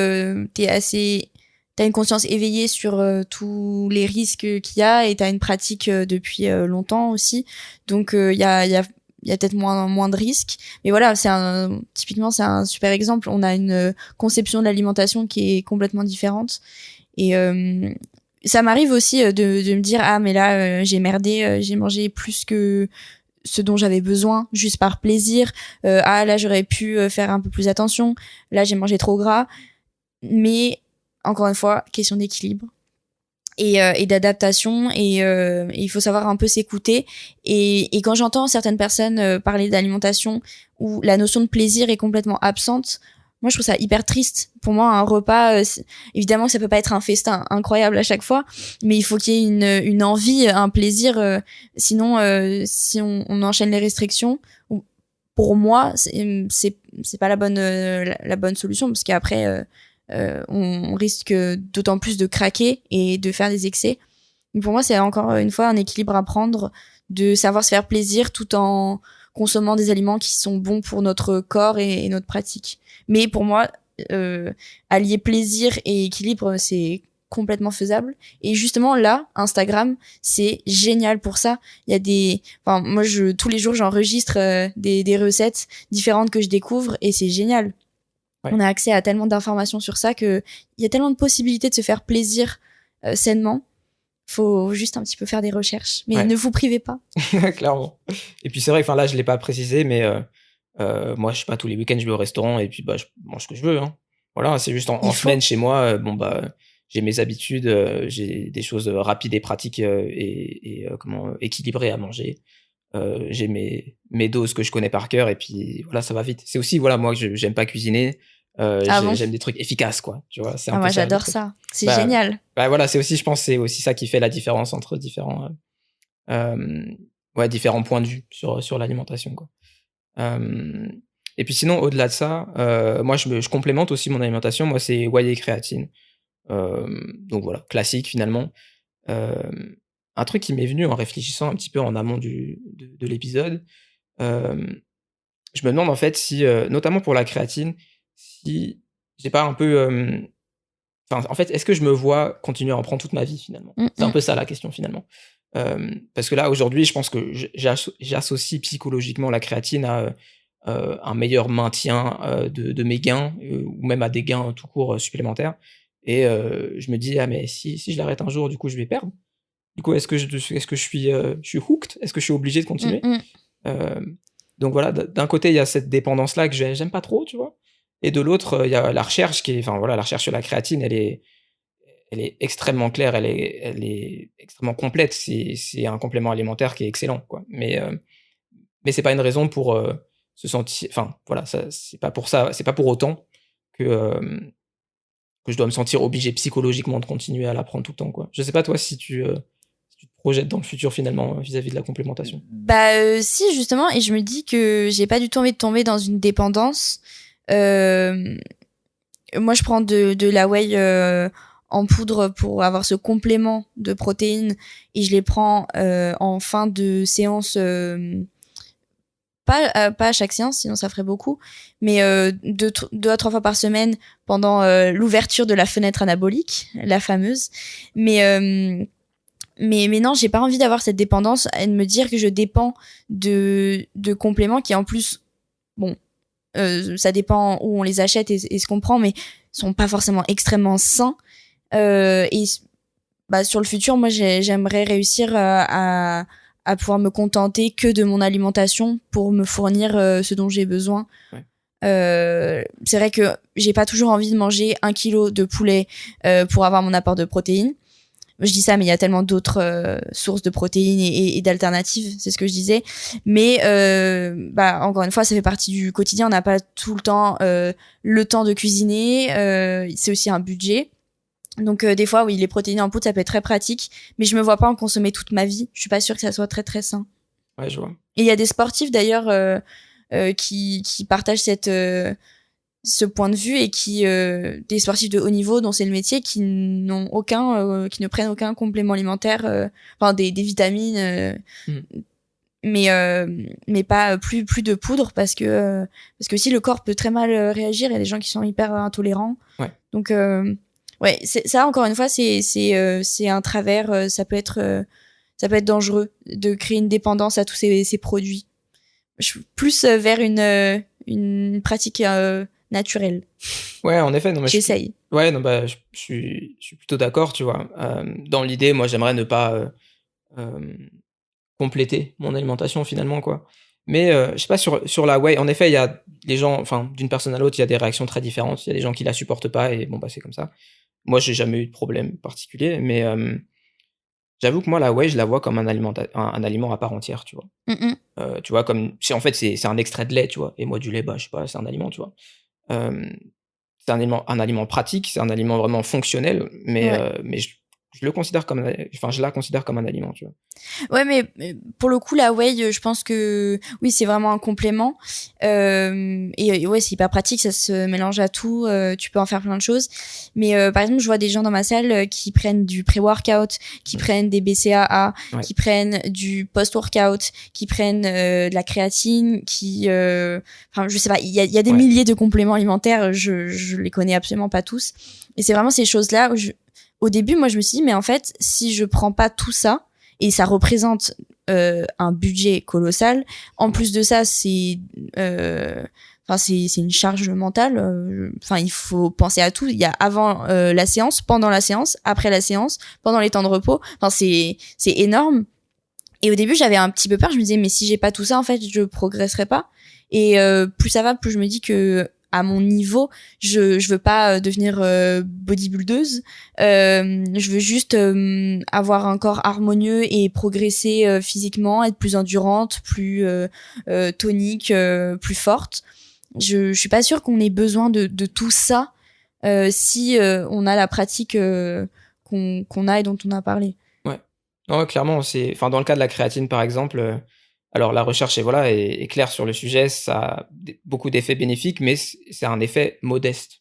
t'as une conscience éveillée sur tous les risques qu'il y a et t'as une pratique depuis longtemps aussi. Donc, il y a peut-être moins de risques. Mais voilà, typiquement, c'est un super exemple. On a une conception de l'alimentation qui est complètement différente. Et ça m'arrive aussi de me dire, ah, mais là, j'ai merdé, j'ai mangé plus que ce dont j'avais besoin juste par plaisir. Ah là j'aurais pu faire un peu plus attention, là j'ai mangé trop gras. Mais encore une fois, question d'équilibre et d'adaptation et il faut savoir un peu s'écouter et quand j'entends certaines personnes parler d'alimentation où la notion de plaisir est complètement absente, moi je trouve ça hyper triste. Pour moi un repas évidemment ça peut pas être un festin incroyable à chaque fois, mais il faut qu'il y ait une envie, un plaisir, sinon si on enchaîne les restrictions, pour moi c'est pas la bonne solution parce qu'après on risque d'autant plus de craquer et de faire des excès. Donc pour moi, c'est encore une fois un équilibre à prendre, de savoir se faire plaisir tout en consommant des aliments qui sont bons pour notre corps et notre pratique. Mais pour moi, allier plaisir et équilibre, c'est complètement faisable. Et justement, là, Instagram, c'est génial pour ça. Il y a moi, tous les jours, j'enregistre des recettes différentes que je découvre et c'est génial. Ouais. On a accès à tellement d'informations sur ça que il y a tellement de possibilités de se faire plaisir sainement. Faut juste un petit peu faire des recherches, mais ne vous privez pas. Clairement. Et puis c'est vrai, enfin là je l'ai pas précisé, mais moi je sais pas, tous les week-ends je vais au restaurant et puis je mange ce que je veux. Hein. Voilà, c'est juste en semaine chez moi. J'ai mes habitudes, j'ai des choses rapides et pratiques et équilibrées à manger. J'ai mes doses que je connais par cœur et puis voilà, ça va vite. C'est aussi voilà, moi j'aime pas cuisiner. J'aime des trucs efficaces quoi, tu vois. C'est un peu moi j'adore ça, c'est génial. Voilà, c'est aussi, je pense, c'est aussi ça qui fait la différence entre différents points de vue sur l'alimentation quoi. Et puis sinon au-delà de ça, moi je complémente aussi mon alimentation. Moi c'est whey et créatine. Donc voilà, classique finalement. Un truc qui m'est venu en réfléchissant un petit peu en amont de l'épisode, je me demande en fait si, notamment pour la créatine, si j'ai pas un peu, en fait, est-ce que je me vois continuer à en prendre toute ma vie finalement? C'est un peu ça la question finalement. Parce que là aujourd'hui, je pense que j'associe psychologiquement la créatine à un meilleur maintien de mes gains ou même à des gains tout court supplémentaires. Et je me dis ah mais si je l'arrête un jour, du coup je vais perdre. Du coup est-ce que je suis hooked? Est-ce que je suis obligé de continuer? Donc voilà, d'un côté il y a cette dépendance là que j'aime pas trop, tu vois. Et de l'autre il y a la recherche la recherche sur la créatine, elle est extrêmement claire, elle est extrêmement complète. C'est un complément alimentaire qui est excellent quoi. Mais c'est pas une raison pour se sentir, c'est pas pour ça, c'est pas pour autant que je dois me sentir obligé psychologiquement de continuer à la prendre tout le temps quoi. Je sais pas toi si tu te projettes dans le futur finalement vis-à-vis de la complémentation. Si justement, et je me dis que j'ai pas du tout envie de tomber dans une dépendance. Moi je prends de la whey en poudre pour avoir ce complément de protéines et je les prends en fin de séance. Pas à chaque séance, sinon ça ferait beaucoup, mais 2 à 3 fois par semaine pendant l'ouverture de la fenêtre anabolique, la fameuse. Mais non, j'ai pas envie d'avoir cette dépendance et de me dire que je dépends de compléments qui en plus, ça dépend où on les achète et ce qu'on prend, mais sont pas forcément extrêmement sains. Et sur le futur, moi j'aimerais réussir à pouvoir me contenter que de mon alimentation pour me fournir ce dont j'ai besoin. Ouais. C'est vrai que j'ai pas toujours envie de manger 1 kilo de poulet pour avoir mon apport de protéines. Je dis ça, mais il y a tellement d'autres sources de protéines et d'alternatives, c'est ce que je disais. Mais encore une fois, ça fait partie du quotidien. On n'a pas tout le temps de cuisiner. C'est aussi un budget. Donc des fois, oui, les protéines en poudre, ça peut être très pratique, mais je me vois pas en consommer toute ma vie. Je suis pas sûre que ça soit très très sain. Ouais, je vois. Et il y a des sportifs d'ailleurs qui partagent ce point de vue et des sportifs de haut niveau dont c'est le métier qui n'ont qui ne prennent aucun complément alimentaire, enfin des vitamines, mais pas plus de poudre parce que aussi le corps peut très mal réagir. Il y a des gens qui sont hyper intolérants. Ouais. Donc ouais, ça encore une fois c'est un travers. Ça peut être dangereux de créer une dépendance à tous ces produits. Plus vers une pratique naturelle. Ouais, en effet, non, mais J'essaye. ouais, non, bah, je suis plutôt d'accord, tu vois. Dans l'idée, moi, j'aimerais ne pas compléter mon alimentation finalement, quoi. Mais je sais pas, sur la whey, en effet, il y a les gens, enfin, d'une personne à l'autre, il y a des réactions très différentes. Il y a des gens qui la supportent pas et bon, bah, c'est comme ça. Moi, j'ai jamais eu de problème particulier, mais j'avoue que moi, la whey, je la vois comme un aliment à part entière, tu vois? Tu vois, comme en fait, c'est un extrait de lait, tu vois? Et moi, du lait, bah, je sais pas, c'est un aliment, tu vois? Hem, c'est un aliment pratique, c'est un aliment vraiment fonctionnel, Ouais. Mais je le considère comme enfin, je la considère comme un aliment, tu vois? Ouais, mais pour le coup, la whey, je pense que oui, c'est vraiment un complément. Et ouais, c'est hyper pratique, ça se mélange à tout. Tu peux en faire plein de choses. Mais par exemple, je vois des gens dans ma salle qui prennent du pré-workout, qui prennent des BCAA, Ouais. qui prennent du post-workout, qui prennent de la créatine, enfin, je sais pas, il y a des milliers de compléments alimentaires. Je les connais absolument pas tous. Et c'est vraiment ces choses-là où au début, moi, je me suis dit, mais en fait, si je prends pas tout ça, et ça représente un budget colossal. En plus de ça, c'est une charge mentale. Enfin, il faut penser à tout. Il y a avant la séance, pendant la séance, après la séance, pendant les temps de repos. Enfin, c'est énorme. Et au début, j'avais un petit peu peur. Je me disais, mais si j'ai pas tout ça, en fait, je progresserai pas. Et plus ça va, plus je me dis que à mon niveau, je veux pas devenir bodybuildeuse. Je veux juste avoir un corps harmonieux et progresser physiquement, être plus endurante, plus tonique, plus forte. Je suis pas sûre qu'on ait besoin de tout ça si on a la pratique qu'on a et dont on a parlé. Ouais. Non, ouais, clairement, enfin, dans le cas de la créatine, par exemple, alors la recherche est claire sur le sujet, ça a beaucoup d'effets bénéfiques, mais c'est un effet modeste.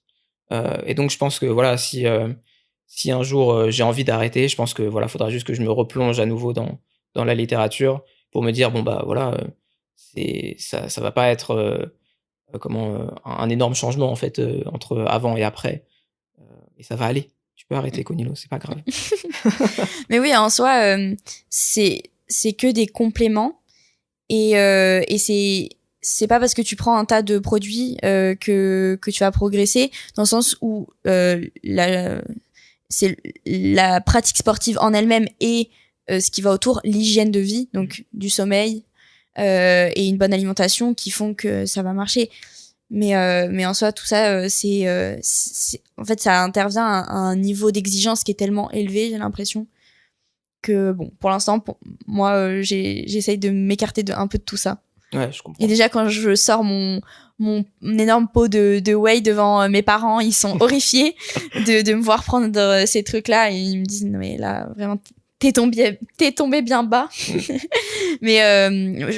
Et donc je pense que voilà, si un jour, j'ai envie d'arrêter, je pense que voilà, faudra juste que je me replonge à nouveau dans la littérature pour me dire: «Bon, bah, voilà, ça va pas être, un énorme changement en fait, entre avant et après, et ça va aller. Tu peux arrêter Conilo, c'est pas grave». Mais oui, en soi, c'est que des compléments et c'est pas parce que tu prends un tas de produits que tu vas progresser, dans le sens où c'est la pratique sportive en elle-même et ce qui va autour, l'hygiène de vie, donc du sommeil et une bonne alimentation qui font que ça va marcher. Mais en soi, tout ça, en fait, ça intervient à un niveau d'exigence qui est tellement élevé, j'ai l'impression que bon, pour l'instant, moi, j'essaye de m'écarter un peu de tout ça. Ouais, je comprends. Et déjà, quand je sors mon énorme pot de whey devant mes parents, ils sont horrifiés de me voir prendre ces trucs-là et ils me disent, non mais là, vraiment, t'es tombé bien bas. Mais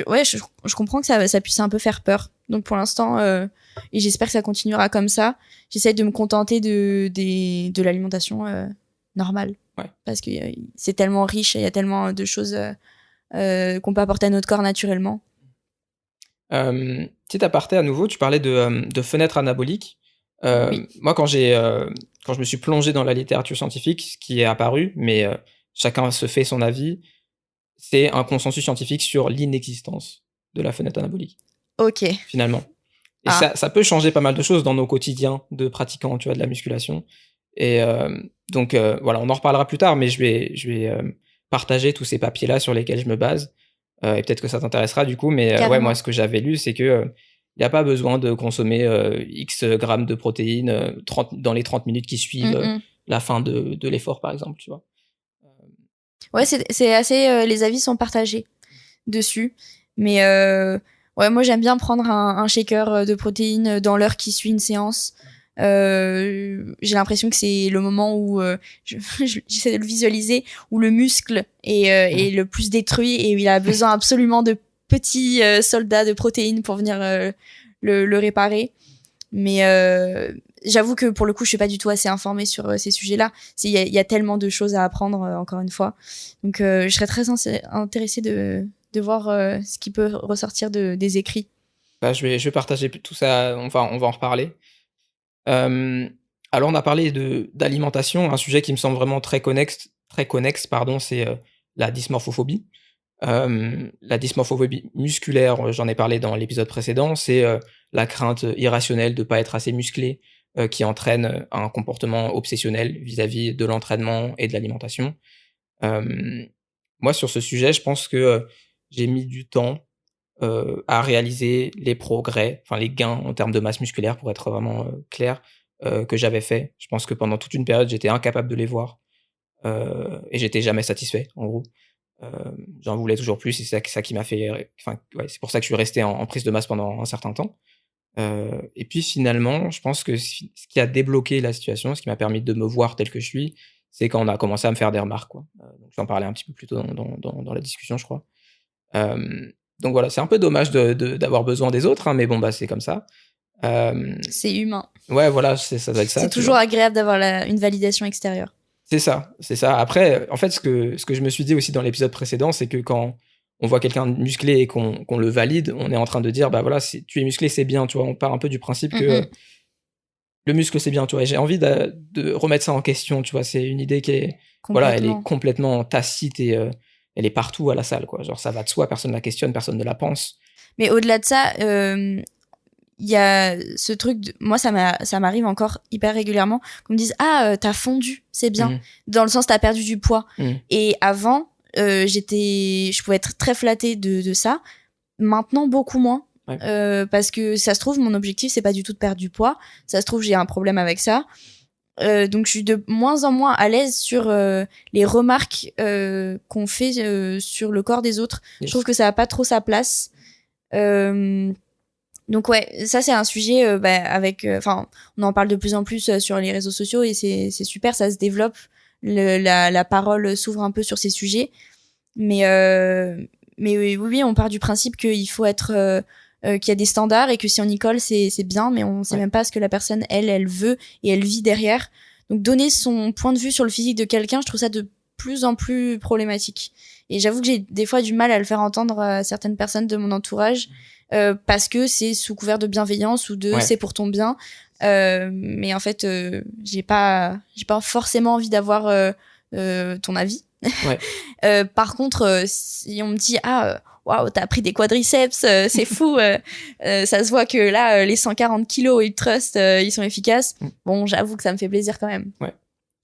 ouais, je comprends que ça puisse un peu faire peur. Donc pour l'instant, et j'espère que ça continuera comme ça, j'essaie de me contenter de l'alimentation normale. Ouais. Parce que c'est tellement riche, il y a tellement de choses qu'on peut apporter à notre corps naturellement. Petit aparté à nouveau, tu parlais de fenêtres anaboliques. Oui. Moi, quand je me suis plongé dans la littérature scientifique, ce qui est apparu, mais chacun se fait son avis, c'est un consensus scientifique sur l'inexistence de la fenêtre anabolique, Ok. finalement. Et Ah. ça peut changer pas mal de choses dans nos quotidiens de pratiquants, tu vois, de la musculation. Et donc voilà, on en reparlera plus tard, mais je vais partager tous ces papiers-là sur lesquels je me base. Et peut-être que ça t'intéressera du coup, mais ouais, moi, Carrément. ce que j'avais lu, c'est que il y a pas besoin de consommer X grammes de protéines 30 dans les 30 minutes qui suivent la fin de l'effort, par exemple, tu vois? Ouais, c'est assez. Les avis sont partagés dessus, mais ouais, moi j'aime bien prendre un shaker de protéines dans l'heure qui suit une séance. J'ai l'impression que c'est le moment où j'essaie de le visualiser, où le muscle est le plus détruit et où il a besoin absolument de petits soldats de protéines pour venir le réparer. Mais j'avoue que pour le coup, je suis pas du tout assez informée sur ces sujets-là. Il y a tellement de choses à apprendre, encore une fois. Donc, je serais très intéressée de voir ce qui peut ressortir des écrits. Bah, je vais partager tout ça, on va en reparler. Alors on a parlé d'alimentation, un sujet qui me semble vraiment très connexe, pardon, c'est la dysmorphophobie. La dysmorphophobie musculaire, j'en ai parlé dans l'épisode précédent, c'est la crainte irrationnelle de pas être assez musclé, qui entraîne un comportement obsessionnel vis-à-vis de l'entraînement et de l'alimentation. Moi, sur ce sujet, je pense que j'ai mis du temps à réaliser les progrès, enfin les gains en termes de masse musculaire, pour être vraiment clair, que j'avais fait. Je pense que pendant toute une période, j'étais incapable de les voir et j'étais jamais satisfait, en gros. J'en voulais toujours plus et c'est ça qui m'a fait, enfin, ouais, c'est pour ça que je suis resté en prise de masse pendant un certain temps. Et puis finalement, je pense que ce qui a débloqué la situation, ce qui m'a permis de me voir tel que je suis, c'est quand on a commencé à me faire des remarques, quoi. Donc j'en parlais un petit peu plus tôt dans la discussion, je crois. Donc voilà, c'est un peu dommage d'avoir besoin des autres, hein, mais bon, bah, c'est comme ça. C'est humain. Ouais, voilà, ça doit être ça. C'est toujours agréable d'avoir une validation extérieure. C'est ça, c'est ça. Après, en fait, ce que je me suis dit aussi dans l'épisode précédent, c'est que quand on voit quelqu'un de musclé et qu'on le valide, on est en train de dire, bah voilà, tu es musclé, c'est bien, tu vois. On part un peu du principe que le muscle, c'est bien, tu vois. Et j'ai envie de remettre ça en question, tu vois. C'est une idée qui est, voilà, elle est complètement tacite et elle est partout à la salle, quoi. Genre, ça va de soi, personne ne la questionne, personne ne la pense. Mais au-delà de ça, il y a ce truc moi ça m'arrive encore hyper régulièrement qu'on me dise t'as fondu, c'est bien, dans le sens t'as perdu du poids. Et avant je pouvais être très flattée de ça, maintenant beaucoup moins. Parce que ça se trouve mon objectif c'est pas du tout de perdre du poids, ça se trouve j'ai un problème avec ça. Donc je suis de moins en moins à l'aise sur les remarques qu'on fait sur le corps des autres. Je trouve que ça a pas trop sa place. Donc ouais, ça c'est un sujet on en parle de plus en plus sur les réseaux sociaux et c'est super, ça se développe, la parole s'ouvre un peu sur ces sujets. Mais oui, on part du principe qu'il faut être qu'il y a des standards et que si on y colle c'est bien, mais on sait même pas ce que la personne elle veut et elle vit derrière. Donc donner son point de vue sur le physique de quelqu'un, je trouve ça de plus en plus problématique. Et j'avoue que j'ai des fois du mal à le faire entendre à certaines personnes de mon entourage. Parce que c'est sous couvert de bienveillance ou c'est pour ton bien, mais en fait j'ai pas forcément envie d'avoir ton avis. Par contre si on me dit waouh t'as pris des quadriceps, c'est fou, ça se voit que là les 140 kilos et le trust ils sont efficaces, bon j'avoue que ça me fait plaisir quand même.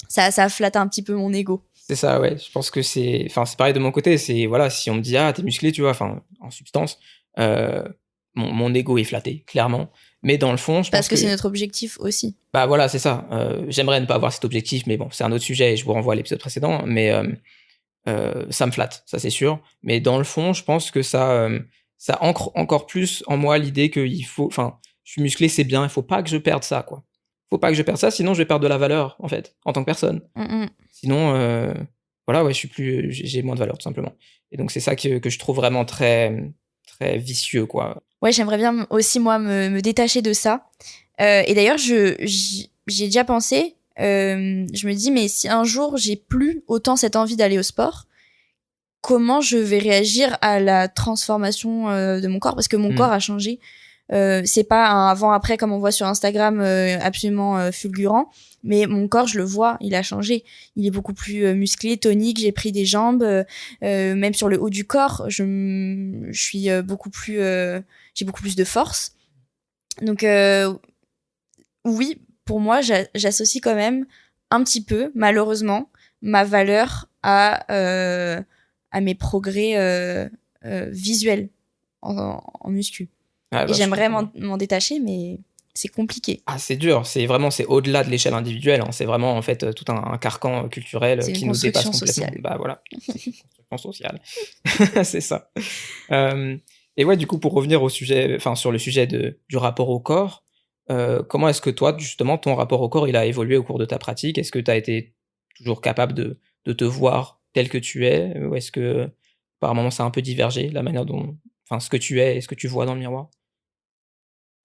Ça flatte un petit peu mon ego. C'est ça, ouais. Je pense que c'est pareil de mon côté. C'est, voilà, si on me dit t'es musclé, tu vois, enfin en substance, mon ego est flatté, clairement. Mais dans le fond, je pense parce que c'est notre objectif aussi. Bah voilà, c'est ça. J'aimerais ne pas avoir cet objectif, mais bon, c'est un autre sujet et je vous renvoie à l'épisode précédent. Mais ça me flatte, ça c'est sûr. Mais dans le fond, je pense que ça ancre encore plus en moi l'idée que je suis musclé, c'est bien. Il faut pas que je perde ça, quoi. Faut pas que je perde ça, sinon je vais perdre de la valeur, en fait, en tant que personne. Sinon, voilà, ouais, j'ai moins de valeur, tout simplement. Et donc c'est ça que je trouve vraiment très, très vicieux, quoi. Ouais, j'aimerais bien aussi, moi, me détacher de ça. Et d'ailleurs, j'ai déjà pensé, je me dis, mais si un jour, j'ai plus autant cette envie d'aller au sport, comment je vais réagir à la transformation de mon corps ? Parce que mon corps a changé. C'est pas un avant-après comme on voit sur Instagram absolument fulgurant, mais mon corps, je le vois, il a changé. Il est beaucoup plus musclé, tonique, j'ai pris des jambes, même sur le haut du corps, je suis beaucoup plus... j'ai beaucoup plus de force. Donc oui, pour moi, j'associe quand même un petit peu, malheureusement, ma valeur à mes progrès visuels en muscu. Ah, bah, et j'aimerais m'en détacher, mais c'est compliqué. Ah, c'est dur, c'est au-delà de l'échelle individuelle, hein. C'est vraiment en fait tout un carcan culturel qui nous dépasse complètement. Sociale. Bah voilà, c'est une construction sociale, c'est ça. Et ouais, du coup, pour revenir au sujet, enfin sur le sujet du rapport au corps, comment est-ce que toi, justement, ton rapport au corps, il a évolué au cours de ta pratique? Est-ce que tu as été toujours capable de te voir tel que tu es? Ou est-ce que, par moments, ça a un peu divergé, la manière dont enfin, ce que tu es et ce que tu vois dans le miroir?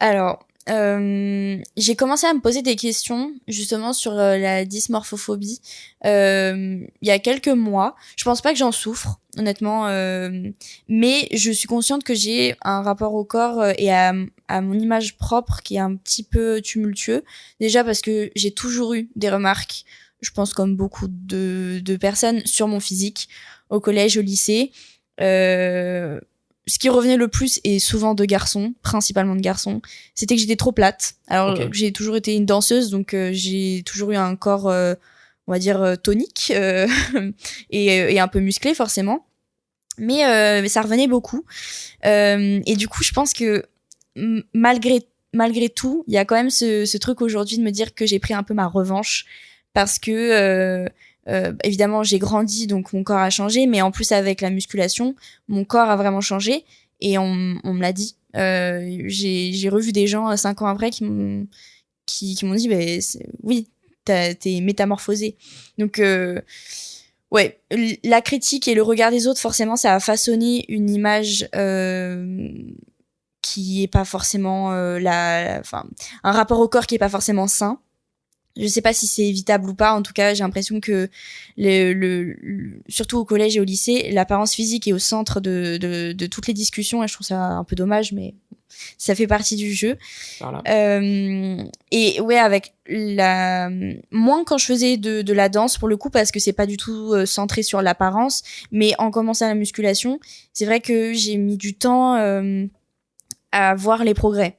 Alors, j'ai commencé à me poser des questions justement sur la dysmorphophobie il y a quelques mois. Je pense pas que j'en souffre, honnêtement, mais je suis consciente que j'ai un rapport au corps et à mon image propre qui est un petit peu tumultueux. Déjà parce que j'ai toujours eu des remarques, je pense comme beaucoup de personnes, sur mon physique au collège, au lycée. Euh, Ce qui revenait le plus, et souvent de garçons, principalement de garçons, c'était que j'étais trop plate. Alors OK. j'ai toujours été une danseuse, donc j'ai toujours eu un corps, on va dire, tonique et un peu musclé forcément. Mais ça revenait beaucoup. Et du coup, je pense que malgré tout, il y a quand même ce truc aujourd'hui de me dire que j'ai pris un peu ma revanche parce que évidemment j'ai grandi, donc mon corps a changé, mais en plus avec la musculation, mon corps a vraiment changé et on me l'a dit. J'ai revu des gens 5 ans après qui m'ont dit, bah, oui, t'es métamorphosé. Donc ouais, la critique et le regard des autres, forcément, ça a façonné une image qui est pas forcément enfin, un rapport au corps qui est pas forcément sain. Je sais pas si c'est évitable ou pas. En tout cas, j'ai l'impression que surtout au collège et au lycée, l'apparence physique est au centre de toutes les discussions et je trouve ça un peu dommage, mais ça fait partie du jeu. Par là. Et ouais, avec moins quand je faisais de la danse pour le coup, parce que c'est pas du tout centré sur l'apparence, mais en commençant la musculation, c'est vrai que j'ai mis du temps à voir les progrès.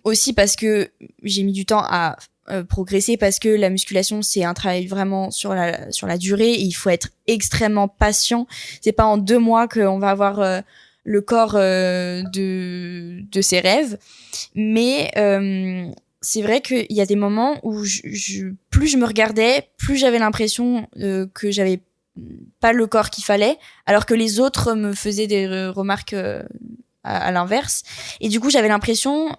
Aussi parce que j'ai mis du temps à progresser, parce que la musculation c'est un travail vraiment sur la durée et il faut être extrêmement patient. C'est pas en 2 mois qu'on va avoir le corps de ses rêves, mais c'est vrai qu'il y a des moments où plus je me regardais, plus j'avais l'impression que j'avais pas le corps qu'il fallait, alors que les autres me faisaient des remarques à l'inverse. Et du coup, j'avais l'impression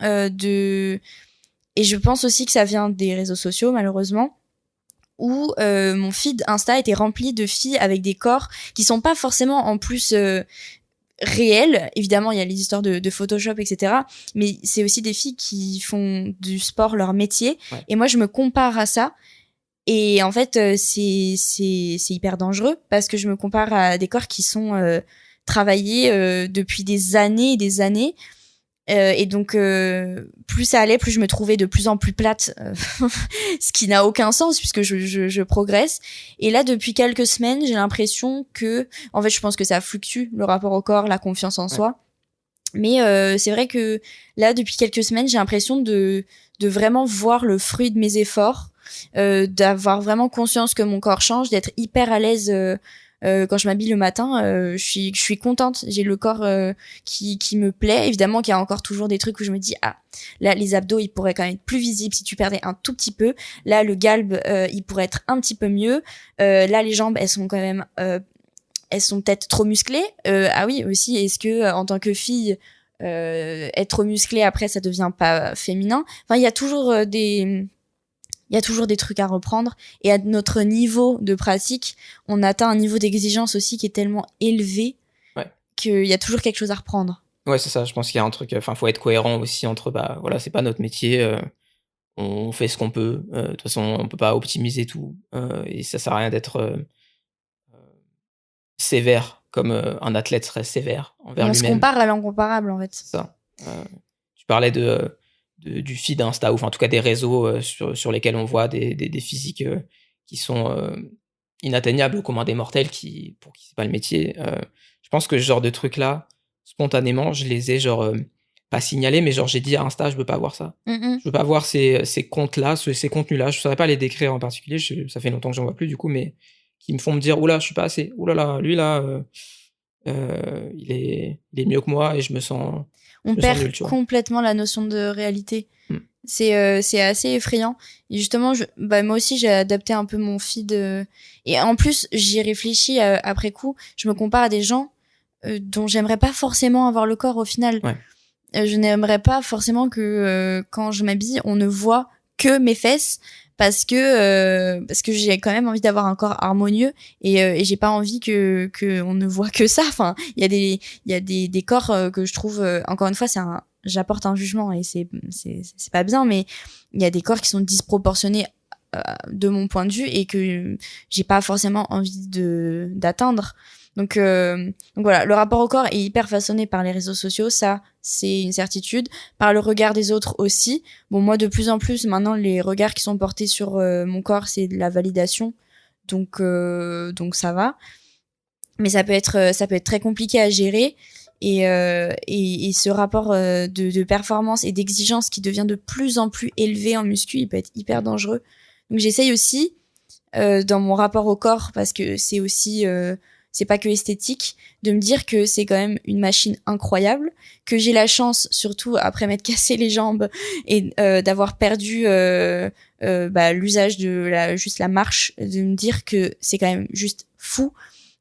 et je pense aussi que ça vient des réseaux sociaux, malheureusement, où mon feed Insta était rempli de filles avec des corps qui sont pas forcément en plus réels. Évidemment, il y a les histoires de Photoshop, etc. Mais c'est aussi des filles qui font du sport leur métier. Ouais. Et moi, je me compare à ça. Et en fait, c'est hyper dangereux parce que je me compare à des corps qui sont travaillés depuis des années et des années. Et donc, plus ça allait, plus je me trouvais de plus en plus plate, ce qui n'a aucun sens puisque je progresse. Et là, depuis quelques semaines, j'ai l'impression que, en fait, je pense que ça fluctue le rapport au corps, la confiance en soi. Mais c'est vrai que là, depuis quelques semaines, j'ai l'impression de vraiment voir le fruit de mes efforts, d'avoir vraiment conscience que mon corps change, d'être hyper à l'aise. Quand je m'habille le matin, je suis contente. J'ai le corps qui me plaît. Évidemment qu'il y a encore toujours des trucs où je me dis là les abdos ils pourraient quand même être plus visibles si tu perdais un tout petit peu. Là le galbe il pourrait être un petit peu mieux. Là les jambes elles sont quand même elles sont peut-être trop musclées. Ah oui aussi, est-ce que en tant que fille être trop musclée après ça devient pas féminin. Enfin il y a toujours il y a toujours des trucs à reprendre. Et à notre niveau de pratique, on atteint un niveau d'exigence aussi qui est tellement élevé qu'il y a toujours quelque chose à reprendre. Ouais, c'est ça. Je pense qu'il y a un truc, enfin, faut être cohérent aussi entre, bah, voilà, c'est pas notre métier, on fait ce qu'on peut. De toute façon, on peut pas optimiser tout, et ça sert à rien d'être, sévère comme, un athlète serait sévère envers On se lui-même. compare à l'incomparable, en fait. C'est ça. Tu parlais du feed Insta ou enfin, en tout cas des réseaux, sur lesquels on voit des physiques, qui sont, inatteignables au commun des mortels pour qui c'est pas le métier. Je pense que ce genre de trucs-là, spontanément, je les ai genre, pas signalés, mais genre j'ai dit à Insta: «Je veux pas voir ça». Je veux pas voir ces comptes-là, ces contenus-là. Je saurais pas les décrire en particulier, ça fait longtemps que j'en vois plus du coup, mais qui me font me dire: «Ouh là, je suis pas assez. Ouh là là, lui là, il est mieux que moi et On je me sens perd nul», tu vois? complètement la notion de réalité. Mmh. C'est assez effrayant. Et justement, moi aussi, j'ai adapté un peu mon feed. Et en plus, j'y réfléchis après coup. Je me compare à des gens dont j'aimerais pas forcément avoir le corps au final. Ouais. je n'aimerais pas forcément que quand je m'habille, on ne voit que mes fesses parce que j'ai quand même envie d'avoir un corps harmonieux et j'ai pas envie que on ne voit que ça. Enfin, il y a des corps que je trouve encore une fois j'apporte un jugement et c'est pas bien, mais il y a des corps qui sont disproportionnés de mon point de vue et que j'ai pas forcément envie d'atteindre. Donc voilà, le rapport au corps est hyper façonné par les réseaux sociaux, ça c'est une certitude, par le regard des autres aussi. Bon, moi de plus en plus maintenant les regards qui sont portés sur mon corps, c'est de la validation. Donc ça va. Mais ça peut être très compliqué à gérer et ce rapport de performance et d'exigence qui devient de plus en plus élevé en muscu, il peut être hyper dangereux. Donc j'essaye aussi dans mon rapport au corps, parce que c'est aussi c'est pas que esthétique, de me dire que c'est quand même une machine incroyable, que j'ai la chance, surtout après m'être cassé les jambes et d'avoir perdu l'usage de juste la marche, de me dire que c'est quand même juste fou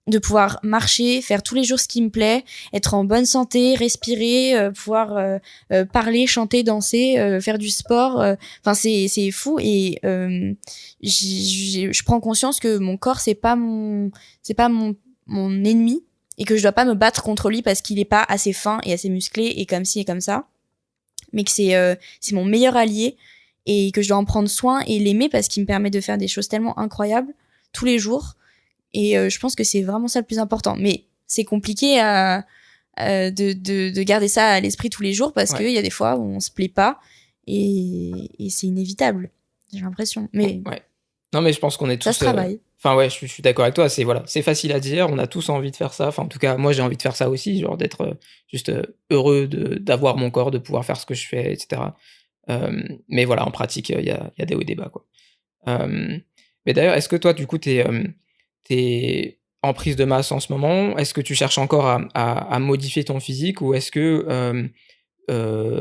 de pouvoir marcher, faire tous les jours ce qui me plaît, être en bonne santé, respirer, pouvoir parler, chanter, danser, faire du sport. Enfin, c'est fou et je prends conscience que mon corps c'est pas mon ennemi et que je dois pas me battre contre lui parce qu'il est pas assez fin et assez musclé et comme ci et comme ça, mais que c'est mon meilleur allié et que je dois en prendre soin et l'aimer parce qu'il me permet de faire des choses tellement incroyables tous les jours. Et je pense que c'est vraiment ça le plus important. Mais c'est compliqué de garder ça à l'esprit tous les jours parce qu'il y a des fois où on se plaît pas et c'est inévitable, j'ai l'impression. Mais ouais. Non, mais je pense qu'on est tous... ça se travaille. Enfin ouais, je suis d'accord avec toi. C'est facile à dire. On a tous envie de faire ça. Enfin, en tout cas, moi j'ai envie de faire ça aussi, genre d'être juste heureux d'avoir mon corps, de pouvoir faire ce que je fais, etc. Mais voilà, en pratique, il y a des hauts et des bas, quoi. Mais d'ailleurs, est-ce que toi, du coup, t'es en prise de masse en ce moment? Est-ce que tu cherches encore à modifier ton physique ou est-ce que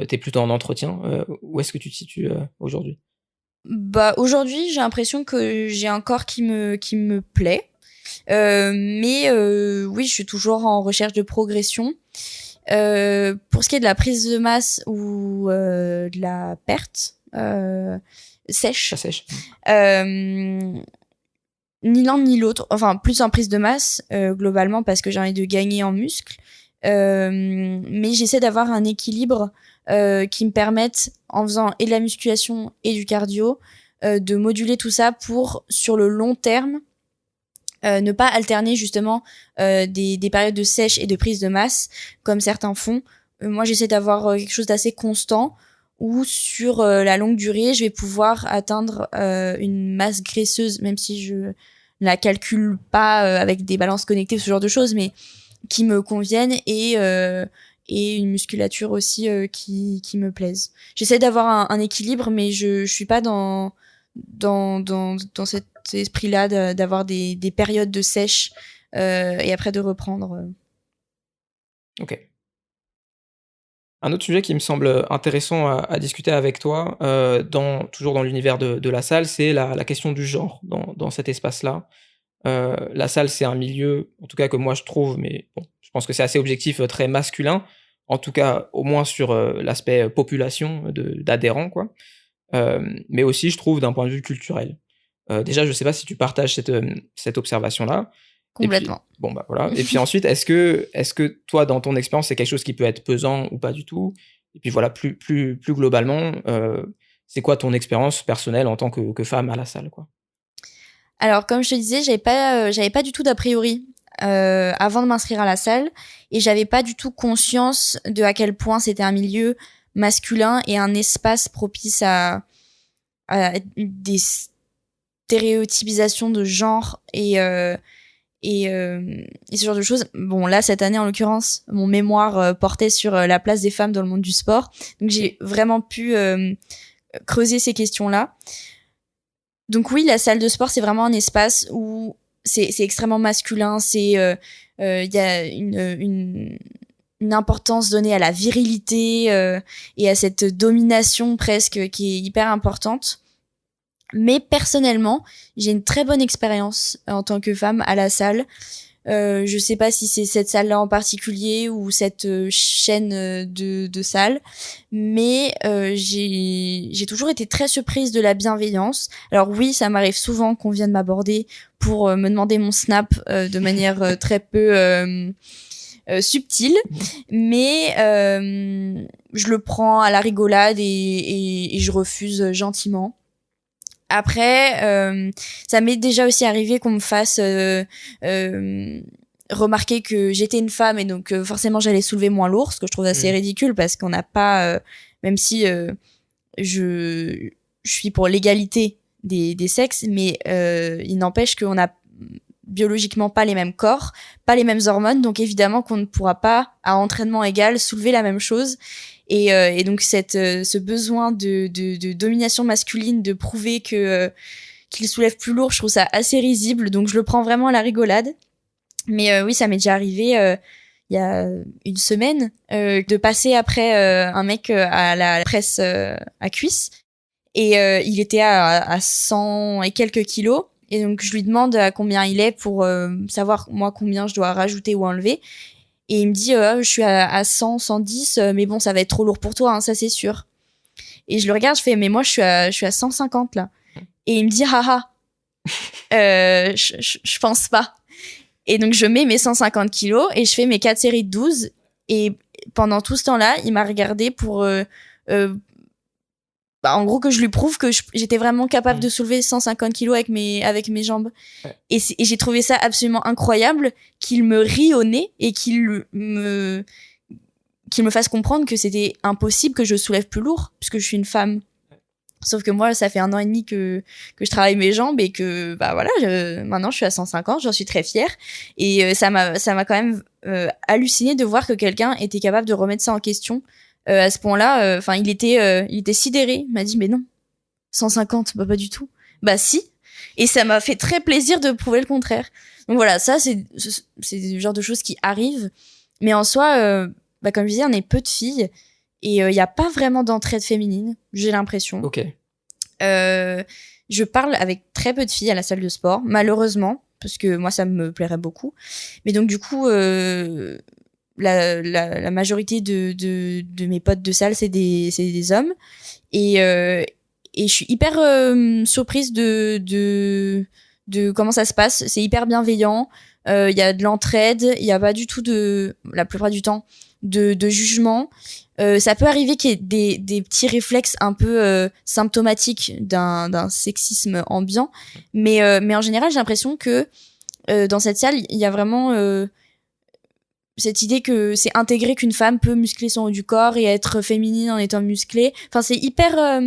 t'es plutôt en entretien? Où est-ce que tu te situes aujourd'hui? Bah aujourd'hui, j'ai l'impression que j'ai un corps qui me plaît. Mais oui, je suis toujours en recherche de progression. Pour ce qui est de la prise de masse ou de la perte sèche, Ça sèche. Ni l'un ni l'autre, enfin plus en prise de masse globalement parce que j'ai envie de gagner en muscle, mais j'essaie d'avoir un équilibre qui me permette, en faisant et de la musculation et du cardio, de moduler tout ça pour sur le long terme ne pas alterner justement des périodes de sèche et de prise de masse comme certains font. Moi j'essaie d'avoir quelque chose d'assez constant où sur la longue durée je vais pouvoir atteindre une masse graisseuse, même si je ne la calcule pas avec des balances connectées ou ce genre de choses, mais qui me conviennent et une musculature aussi qui me plaise. J'essaie d'avoir un équilibre, mais je suis pas dans cet esprit-là d'avoir des périodes de sèche et après de reprendre. Ok. Un autre sujet qui me semble intéressant à discuter avec toi, toujours dans l'univers de la salle, c'est la question du genre dans cet espace-là. La salle, c'est un milieu, en tout cas que moi je trouve, mais bon, je pense que c'est assez objectif, très masculin, en tout cas au moins sur l'aspect population d'adhérents, quoi. Mais aussi, je trouve, d'un point de vue culturel. Déjà, je sais pas si tu partages cette observation-là. Et puis, Complètement. bon, bah voilà. Et puis ensuite, est-ce que toi, dans ton expérience, c'est quelque chose qui peut être pesant ou pas du tout? Et puis voilà, plus globalement, c'est quoi ton expérience personnelle en tant que femme à la salle, quoi? Alors, comme je te disais, j'avais pas du tout d'a priori avant de m'inscrire à la salle et j'avais pas du tout conscience de à quel point c'était un milieu masculin et un espace propice à des stéréotypisations de genre et ce genre de choses. Bon, là, cette année, en l'occurrence, mon mémoire portait sur la place des femmes dans le monde du sport. Donc, j'ai vraiment pu creuser ces questions-là. Donc oui, la salle de sport, c'est vraiment un espace où c'est extrêmement masculin. Il y a une importance donnée à la virilité et à cette domination presque qui est hyper importante. Mais personnellement, j'ai une très bonne expérience en tant que femme à la salle. Je sais pas si c'est cette salle-là en particulier ou cette chaîne de salles, mais j'ai toujours été très surprise de la bienveillance. Alors oui, ça m'arrive souvent qu'on vienne m'aborder pour me demander mon snap de manière très peu subtile, mais je le prends à la rigolade et je refuse gentiment. Après, ça m'est déjà aussi arrivé qu'on me fasse remarquer que j'étais une femme et donc forcément j'allais soulever moins lourd, ce que je trouve assez ridicule parce qu'on n'a pas, même si je suis pour l'égalité des sexes, mais il n'empêche qu'on a biologiquement pas les mêmes corps, pas les mêmes hormones, donc évidemment qu'on ne pourra pas à entraînement égal soulever la même chose. Et donc ce besoin de domination masculine, de prouver que qu'il soulève plus lourd, je trouve ça assez risible, donc je le prends vraiment à la rigolade. Mais oui, ça m'est déjà arrivé il y a une semaine de passer après un mec à la presse à cuisse, et il était à 100 et quelques kilos, et donc je lui demande à combien il est pour savoir moi combien je dois rajouter ou enlever. Et il me dit, je suis à 100, 110, mais bon, ça va être trop lourd pour toi, hein, ça c'est sûr. Et je le regarde, je fais, mais moi je suis à 150 là. Et il me dit, haha, je pense pas. Et donc je mets mes 150 kilos et je fais mes 4 séries de 12. Et pendant tout ce temps-là, il m'a regardé pour en gros que je lui prouve que j'étais vraiment capable de soulever 150 kilos avec mes jambes. Ouais. Et j'ai trouvé ça absolument incroyable qu'il me rie au nez et qu'il me fasse comprendre que c'était impossible que je soulève plus lourd puisque je suis une femme. Sauf que moi, ça fait 1 an et demi que je travaille mes jambes et que bah voilà, maintenant je suis à 150, j'en suis très fière. Et ça m'a quand même halluciné de voir que quelqu'un était capable de remettre ça en question. À ce point-là, enfin, il était sidéré. Il m'a dit, mais non, 150, bah pas du tout. Bah si. Et ça m'a fait très plaisir de prouver le contraire. Donc voilà, ça, c'est le genre de choses qui arrivent. Mais en soi, bah comme je disais, on est peu de filles. Et il n'y a pas vraiment d'entraide féminine, j'ai l'impression. Ok. Je parle avec très peu de filles à la salle de sport, malheureusement, parce que moi, ça me plairait beaucoup. Mais donc, du coup... La majorité de mes potes de salle, c'est des hommes. Et je suis hyper surprise de comment ça se passe. C'est hyper bienveillant. Il y a de l'entraide. Il y a pas du tout la plupart du temps, de jugement. Ça peut arriver qu'il y ait des petits réflexes un peu symptomatiques d'un sexisme ambiant. Mais en général, j'ai l'impression que dans cette salle, il y a vraiment... cette idée que c'est intégré qu'une femme peut muscler son haut du corps et être féminine en étant musclée. Enfin, c'est hyper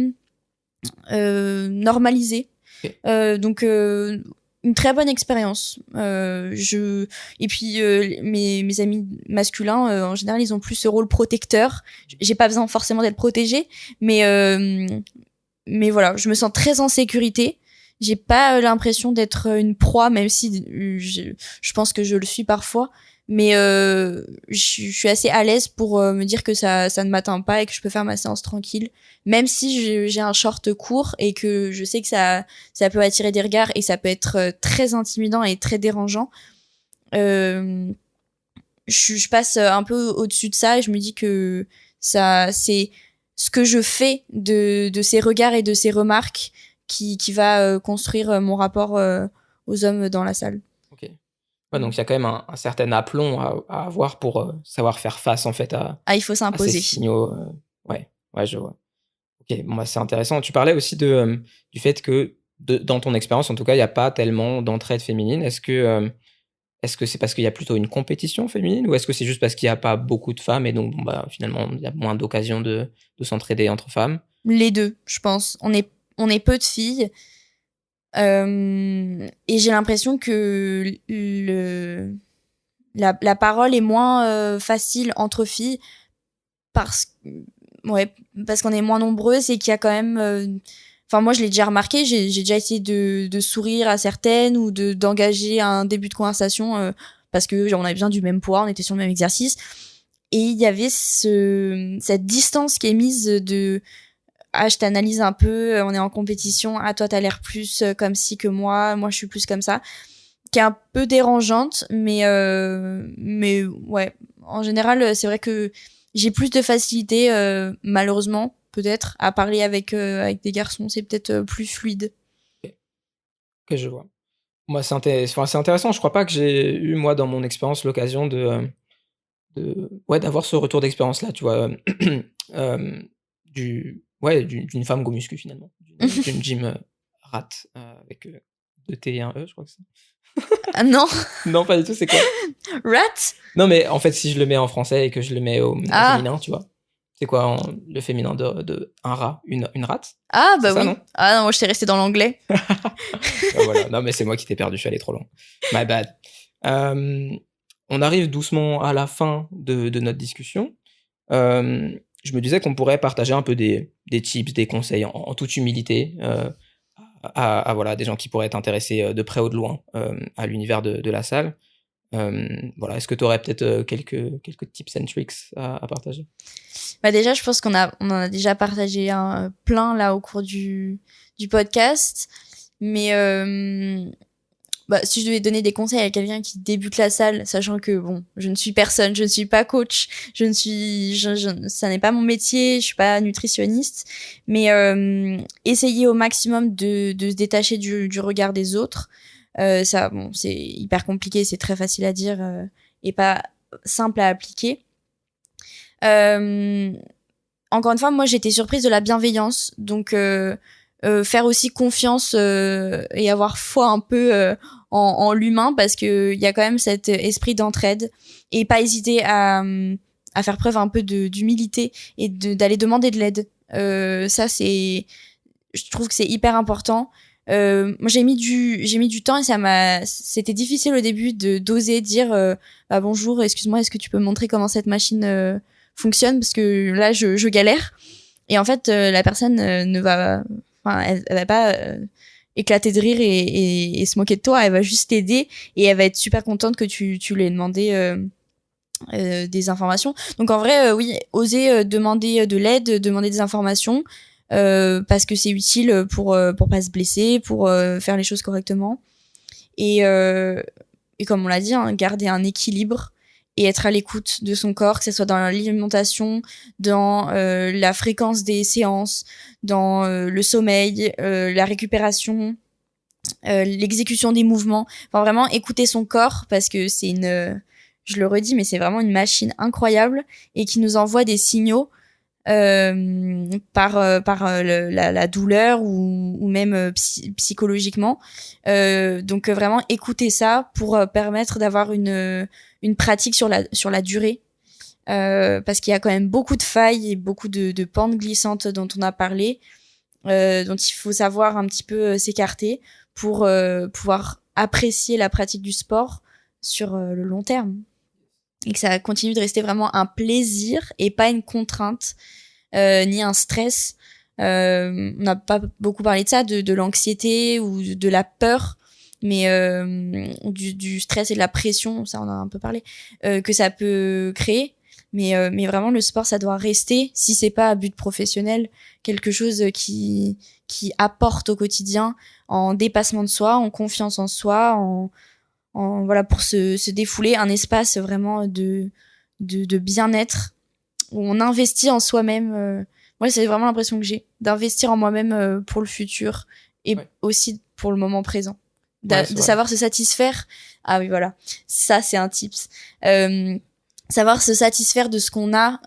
normalisé. Okay. Donc, une très bonne expérience. Et puis, mes amis masculins, en général, ils ont plus ce rôle protecteur. J'ai pas besoin forcément d'être protégée, mais voilà, je me sens très en sécurité. J'ai pas l'impression d'être une proie, même si je pense que je le suis parfois. Mais je suis assez à l'aise pour me dire que ça ne m'atteint pas et que je peux faire ma séance tranquille, même si j'ai un short court et que je sais que ça peut attirer des regards et ça peut être très intimidant et très dérangeant. Je passe un peu au-dessus de ça et je me dis que ça, c'est ce que je fais de ces regards et de ces remarques qui va construire mon rapport aux hommes dans la salle. Ouais, donc il y a quand même un certain aplomb à avoir pour savoir faire face en fait il faut s'imposer. À ces signaux. Ouais, je vois. Ok, bon, bah, c'est intéressant. Tu parlais aussi du fait que dans ton expérience, en tout cas, il n'y a pas tellement d'entraide féminine. Est-ce que c'est parce qu'il y a plutôt une compétition féminine ou est-ce que c'est juste parce qu'il n'y a pas beaucoup de femmes et donc bon, bah, finalement il y a moins d'occasions de s'entraider entre femmes? Les deux, je pense. On est peu de filles. Et j'ai l'impression que la parole est moins facile entre filles parce qu'on est moins nombreuses et qu'il y a quand même enfin moi je l'ai déjà remarqué, j'ai déjà essayé de sourire à certaines ou d'engager un début de conversation parce que genre, on avait besoin du même poids, on était sur le même exercice et il y avait cette distance qui est mise de je t'analyse un peu, on est en compétition, toi t'as l'air plus comme ci que moi je suis plus comme ça. qui est un peu dérangeante, mais ouais, en général, c'est vrai que j'ai plus de facilité, malheureusement, peut-être, à parler avec des garçons. C'est peut-être plus fluide. OK, je vois. Moi, c'est intéressant. Je crois pas que j'ai eu, moi, dans mon expérience, l'occasion d'avoir ce retour d'expérience-là, tu vois? D'une femme go muscu, finalement, d'une gym, rat, avec, 2 T et un E, je crois que c'est Ah non, non, pas du tout, c'est quoi? rat? Non, mais en fait, si je le mets en français et que je le mets au Ah, féminin, tu vois? C'est quoi en le féminin de un rat? Une rate? ah C'est bah ça, oui. non? Ah non, moi j'étais restée dans l'anglais. Bah, voilà. Non, mais c'est moi qui t'ai perdu, je suis allé trop loin. My bad. Hem, on arrive doucement à la fin de notre discussion. Je me disais qu'on pourrait partager un peu des tips, des conseils en toute humilité, à voilà, des gens qui pourraient être intéressés, de près ou de loin, à l'univers de la salle. Voilà, est-ce que tu aurais peut-être, quelques tips and tricks à partager? Bah déjà, je pense on en a déjà partagé un plein là au cours du podcast. Mais bah, si je devais donner des conseils à quelqu'un qui débute la salle, sachant que bon, je ne suis personne, je ne suis pas coach, ça n'est pas mon métier, je suis pas nutritionniste, mais essayer au maximum de se détacher du regard des autres. Ça, bon, c'est hyper compliqué, c'est très facile à dire et pas simple à appliquer. Euh, Encore une fois, moi j'étais surprise de la bienveillance, donc faire aussi confiance et avoir foi un peu en l'humain, parce que il y a quand même cet esprit d'entraide, et pas hésiter à faire preuve un peu d'humilité et d'aller demander de l'aide. Ça c'est, je trouve que c'est hyper important. Moi j'ai mis du temps, et c'était difficile au début de d'oser dire bah bonjour, excuse-moi, est-ce que tu peux me montrer comment cette machine fonctionne, parce que là je galère. Et en fait la personne ne va, enfin elle va pas éclater de rire et se moquer de toi, elle va juste t'aider, et elle va être super contente que tu lui aies demandé des informations. Donc en vrai, oui, oser demander de l'aide, demander des informations, parce que c'est utile pour pas se blesser, pour faire les choses correctement. Et comme on l'a dit, hein, garder un équilibre et être à l'écoute de son corps, que ce soit dans l'alimentation, dans la fréquence des séances, dans le sommeil, la récupération, l'exécution des mouvements. Enfin, vraiment écouter son corps, parce que je le redis, mais c'est vraiment une machine incroyable, et qui nous envoie des signaux par la douleur, ou même psychologiquement. Donc vraiment écouter ça pour permettre d'avoir une pratique sur la durée. Parce qu'il y a quand même beaucoup de failles et beaucoup de pentes glissantes dont on a parlé, dont il faut savoir un petit peu s'écarter pour pouvoir apprécier la pratique du sport sur le long terme, et que ça continue de rester vraiment un plaisir et pas une contrainte ni un stress. On n'a pas beaucoup parlé de ça, de l'anxiété ou de la peur, mais du stress et de la pression, ça on en a un peu parlé, que ça peut créer. Mais vraiment, le sport, ça doit rester, si c'est pas à but professionnel, quelque chose qui apporte au quotidien, en dépassement de soi, en confiance en soi, en voilà, pour se défouler, un espace vraiment de bien-être, où on investit en soi-même. Moi, c'est vraiment l'impression que j'ai, d'investir en moi-même pour le futur, et Ouais. aussi pour le moment présent. Ouais, c'est De vrai. savoir se satisfaire. Ah oui, voilà. Ça, c'est un tips. Savoir se satisfaire de ce qu'on a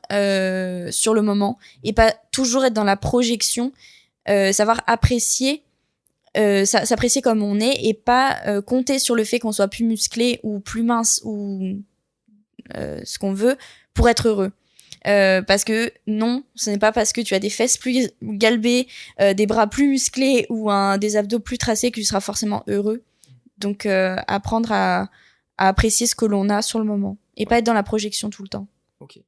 sur le moment, et pas toujours être dans la projection. Savoir apprécier, s'apprécier comme on est, et pas compter sur le fait qu'on soit plus musclé ou plus mince, ou ce qu'on veut, pour être heureux. Parce que non, ce n'est pas parce que tu as des fesses plus galbées, des bras plus musclés, ou des abdos plus tracés, que tu seras forcément heureux. Donc apprendre à apprécier ce que l'on a sur le moment, et pas Ouais. être dans la projection tout le temps. OK.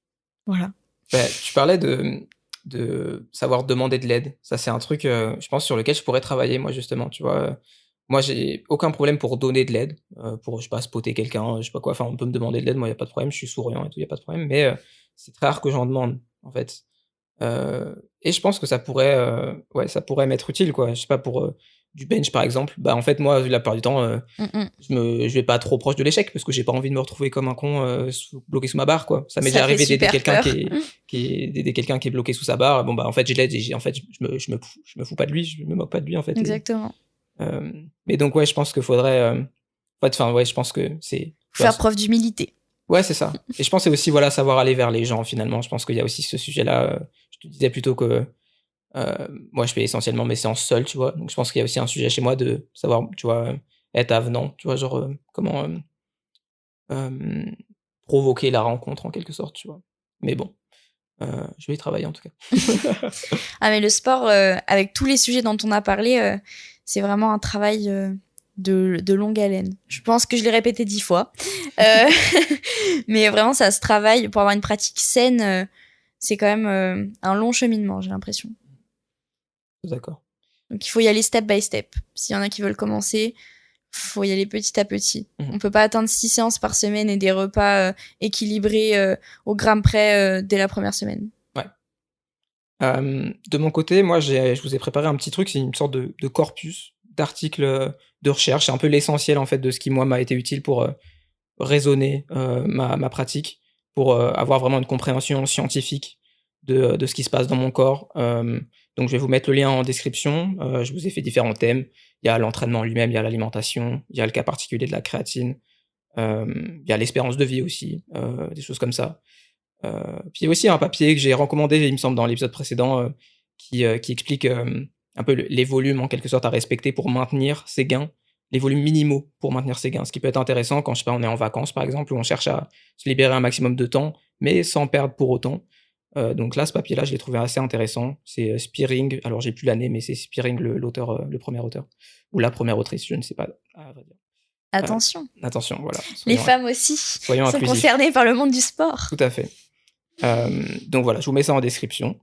Voilà. Bah, tu parlais de savoir demander de l'aide. Ça, c'est un truc, je pense, sur lequel je pourrais travailler, moi, justement, tu vois? Moi, j'ai aucun problème pour donner de l'aide, pour, je sais pas, spotter quelqu'un, je sais pas quoi. Enfin, on peut me demander de l'aide, moi, il y a pas de problème, je suis souriant et tout, il y a pas de problème, mais c'est très rare que j'en demande, en fait. Et je pense que ça pourrait, ouais, ça pourrait m'être utile, quoi. Je sais pas, pour, du bench par exemple, bah en fait moi la plupart du temps je vais pas trop proche de l'échec parce que j'ai pas envie de me retrouver comme un con bloqué sous ma barre quoi. Ça m'est déjà arrivé d'aider quelqu'un d'aider quelqu'un qui est bloqué sous sa barre. Bon bah en fait je l'aide et en fait je me fous pas de lui, je me moque pas de lui en fait. Exactement. Mais donc ouais, je pense qu'il faudrait enfin ouais, je pense que c'est faire preuve d'humilité. Ouais, c'est ça. Et je pense que c'est aussi voilà savoir aller vers les gens finalement. Je pense qu'il y a aussi ce sujet-là. Je te disais plutôt que moi je fais essentiellement mes séances seul, tu vois. Donc je pense qu'il y a aussi un sujet chez moi de savoir, tu vois, être avenant, tu vois, genre comment provoquer la rencontre en quelque sorte, tu vois. Mais bon, je vais y travailler en tout cas. Ah mais le sport, avec tous les sujets dont on a parlé, c'est vraiment un travail de longue haleine. Je pense que je l'ai répété 10 fois. Mais vraiment, ça se travaille. Pour avoir une pratique saine, c'est quand même un long cheminement, j'ai l'impression. D'accord. Donc il faut y aller step by step. S'il y en a qui veulent commencer, faut y aller petit à petit. On peut pas atteindre 6 séances par semaine et des repas équilibrés au gramme près dès la première semaine. Ouais. De mon côté, moi, je vous ai préparé un petit truc, c'est une sorte de corpus d'articles de recherche. C'est un peu l'essentiel, en fait, de ce qui, moi, m'a été utile pour raisonner ma pratique, pour avoir vraiment une compréhension scientifique de ce qui se passe dans mon corps. Donc, je vais vous mettre le lien en description. Je vous ai fait différents thèmes. Il y a l'entraînement lui-même, il y a l'alimentation, il y a le cas particulier de la créatine, il y a l'espérance de vie aussi, des choses comme ça. Puis il y a aussi un papier que j'ai recommandé, il me semble, dans l'épisode précédent, qui explique un peu les volumes en quelque sorte à respecter pour maintenir ses gains, les volumes minimaux pour maintenir ses gains. Ce qui peut être intéressant quand, je sais pas, on est en vacances par exemple, où on cherche à se libérer un maximum de temps, mais sans perdre pour autant. Donc là, ce papier-là, je l'ai trouvé assez intéressant. C'est Spearing, alors j'ai plus l'année, mais c'est Spearing l'auteur, le premier auteur, ou la première autrice, je ne sais pas, à vrai dire. Attention. Attention, voilà. Les femmes aussi sont concernées par le monde du sport. Tout à fait. Donc voilà, je vous mets ça en description.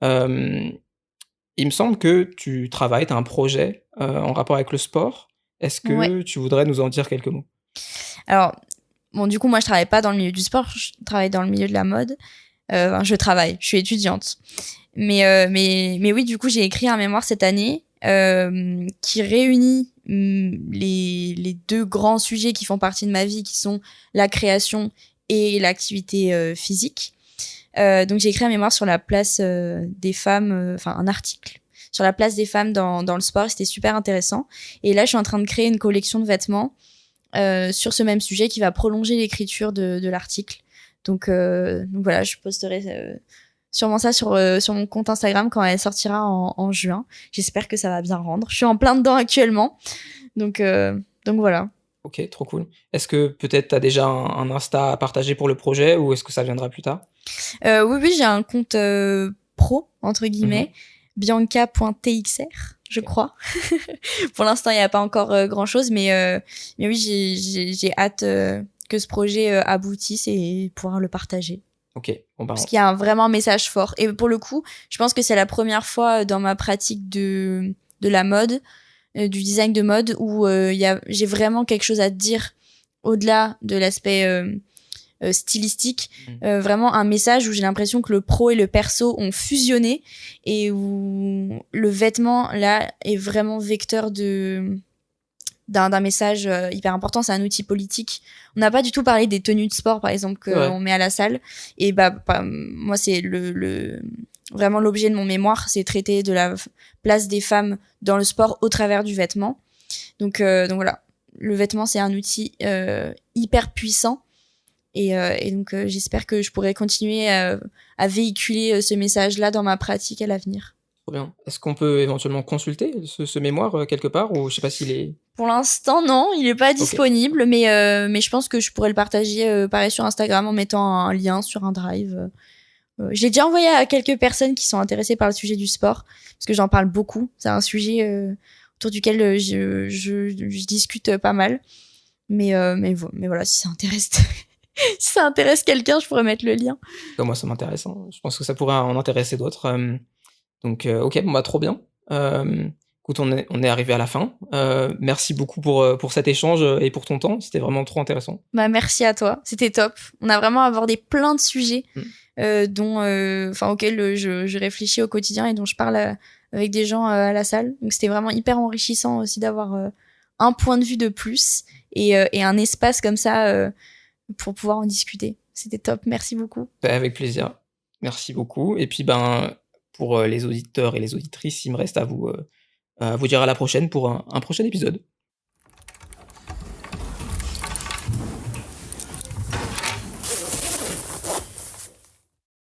Il me semble que tu travailles, tu as un projet en rapport avec le sport. Est-ce que tu voudrais nous en dire quelques mots? Alors, bon, du coup, moi, je travaille pas dans le milieu du sport, je travaille dans le milieu de la mode. Je suis étudiante. Mais oui, du coup, j'ai écrit un mémoire cette année qui réunit les deux grands sujets qui font partie de ma vie, qui sont la création et l'activité physique. Donc j'ai écrit un mémoire sur la place des femmes, un article sur la place des femmes dans le sport. C'était super intéressant. Et là, je suis en train de créer une collection de vêtements sur ce même sujet qui va prolonger l'écriture de l'article. Donc voilà, je posterai sûrement ça sur mon compte Instagram quand elle sortira en juin. J'espère que ça va bien rendre. Je suis en plein dedans actuellement. Donc voilà. Ok, trop cool. Est-ce que peut-être tu as déjà un Insta à partager pour le projet ou est-ce que ça viendra plus tard? Oui, j'ai un compte pro, entre guillemets, bianca.txr, je crois. Pour l'instant, il n'y a pas encore grand-chose, mais oui, j'ai hâte que ce projet aboutisse et pouvoir le partager. Ok. Bon, parce qu'il y a vraiment un message fort. Et pour le coup, je pense que c'est la première fois dans ma pratique de la mode, du design de mode, où j'ai vraiment quelque chose à dire au-delà de l'aspect stylistique, vraiment un message où j'ai l'impression que le pro et le perso ont fusionné et où le vêtement là est vraiment vecteur d'un message hyper important. C'est un outil politique. On n'a pas du tout parlé des tenues de sport par exemple qu'on met à la salle, et moi c'est vraiment l'objet de mon mémoire, c'est traiter de la place des femmes dans le sport au travers du vêtement. Donc voilà, le vêtement c'est un outil hyper puissant. Et donc j'espère que je pourrai continuer à véhiculer ce message-là dans ma pratique à l'avenir. Trop bien. Est-ce qu'on peut éventuellement consulter ce mémoire quelque part, ou je sais pas s'il est... Pour l'instant, non, il est pas disponible, okay. mais je pense que je pourrais le partager pareil sur Instagram en mettant un lien sur un drive. Je l'ai déjà envoyé à quelques personnes qui sont intéressées par le sujet du sport, parce que j'en parle beaucoup. C'est un sujet autour duquel je discute pas mal. Mais voilà, si ça intéresse... si ça intéresse quelqu'un, je pourrais mettre le lien. Moi, ça m'intéresse. Hein. Je pense que ça pourrait en intéresser d'autres. Donc, ok, bon, bah, trop bien. Écoute, on est arrivé à la fin. Merci beaucoup pour cet échange et pour ton temps. C'était vraiment trop intéressant. Bah, merci à toi. C'était top. On a vraiment abordé plein de sujets auxquels je réfléchis au quotidien et dont je parle avec des gens à la salle. Donc, c'était vraiment hyper enrichissant aussi d'avoir un point de vue de plus et un espace comme ça pour pouvoir en discuter. C'était top. Merci beaucoup. Avec plaisir. Merci beaucoup. Et puis, ben, pour les auditeurs et les auditrices, il me reste à vous dire à la prochaine pour un prochain épisode.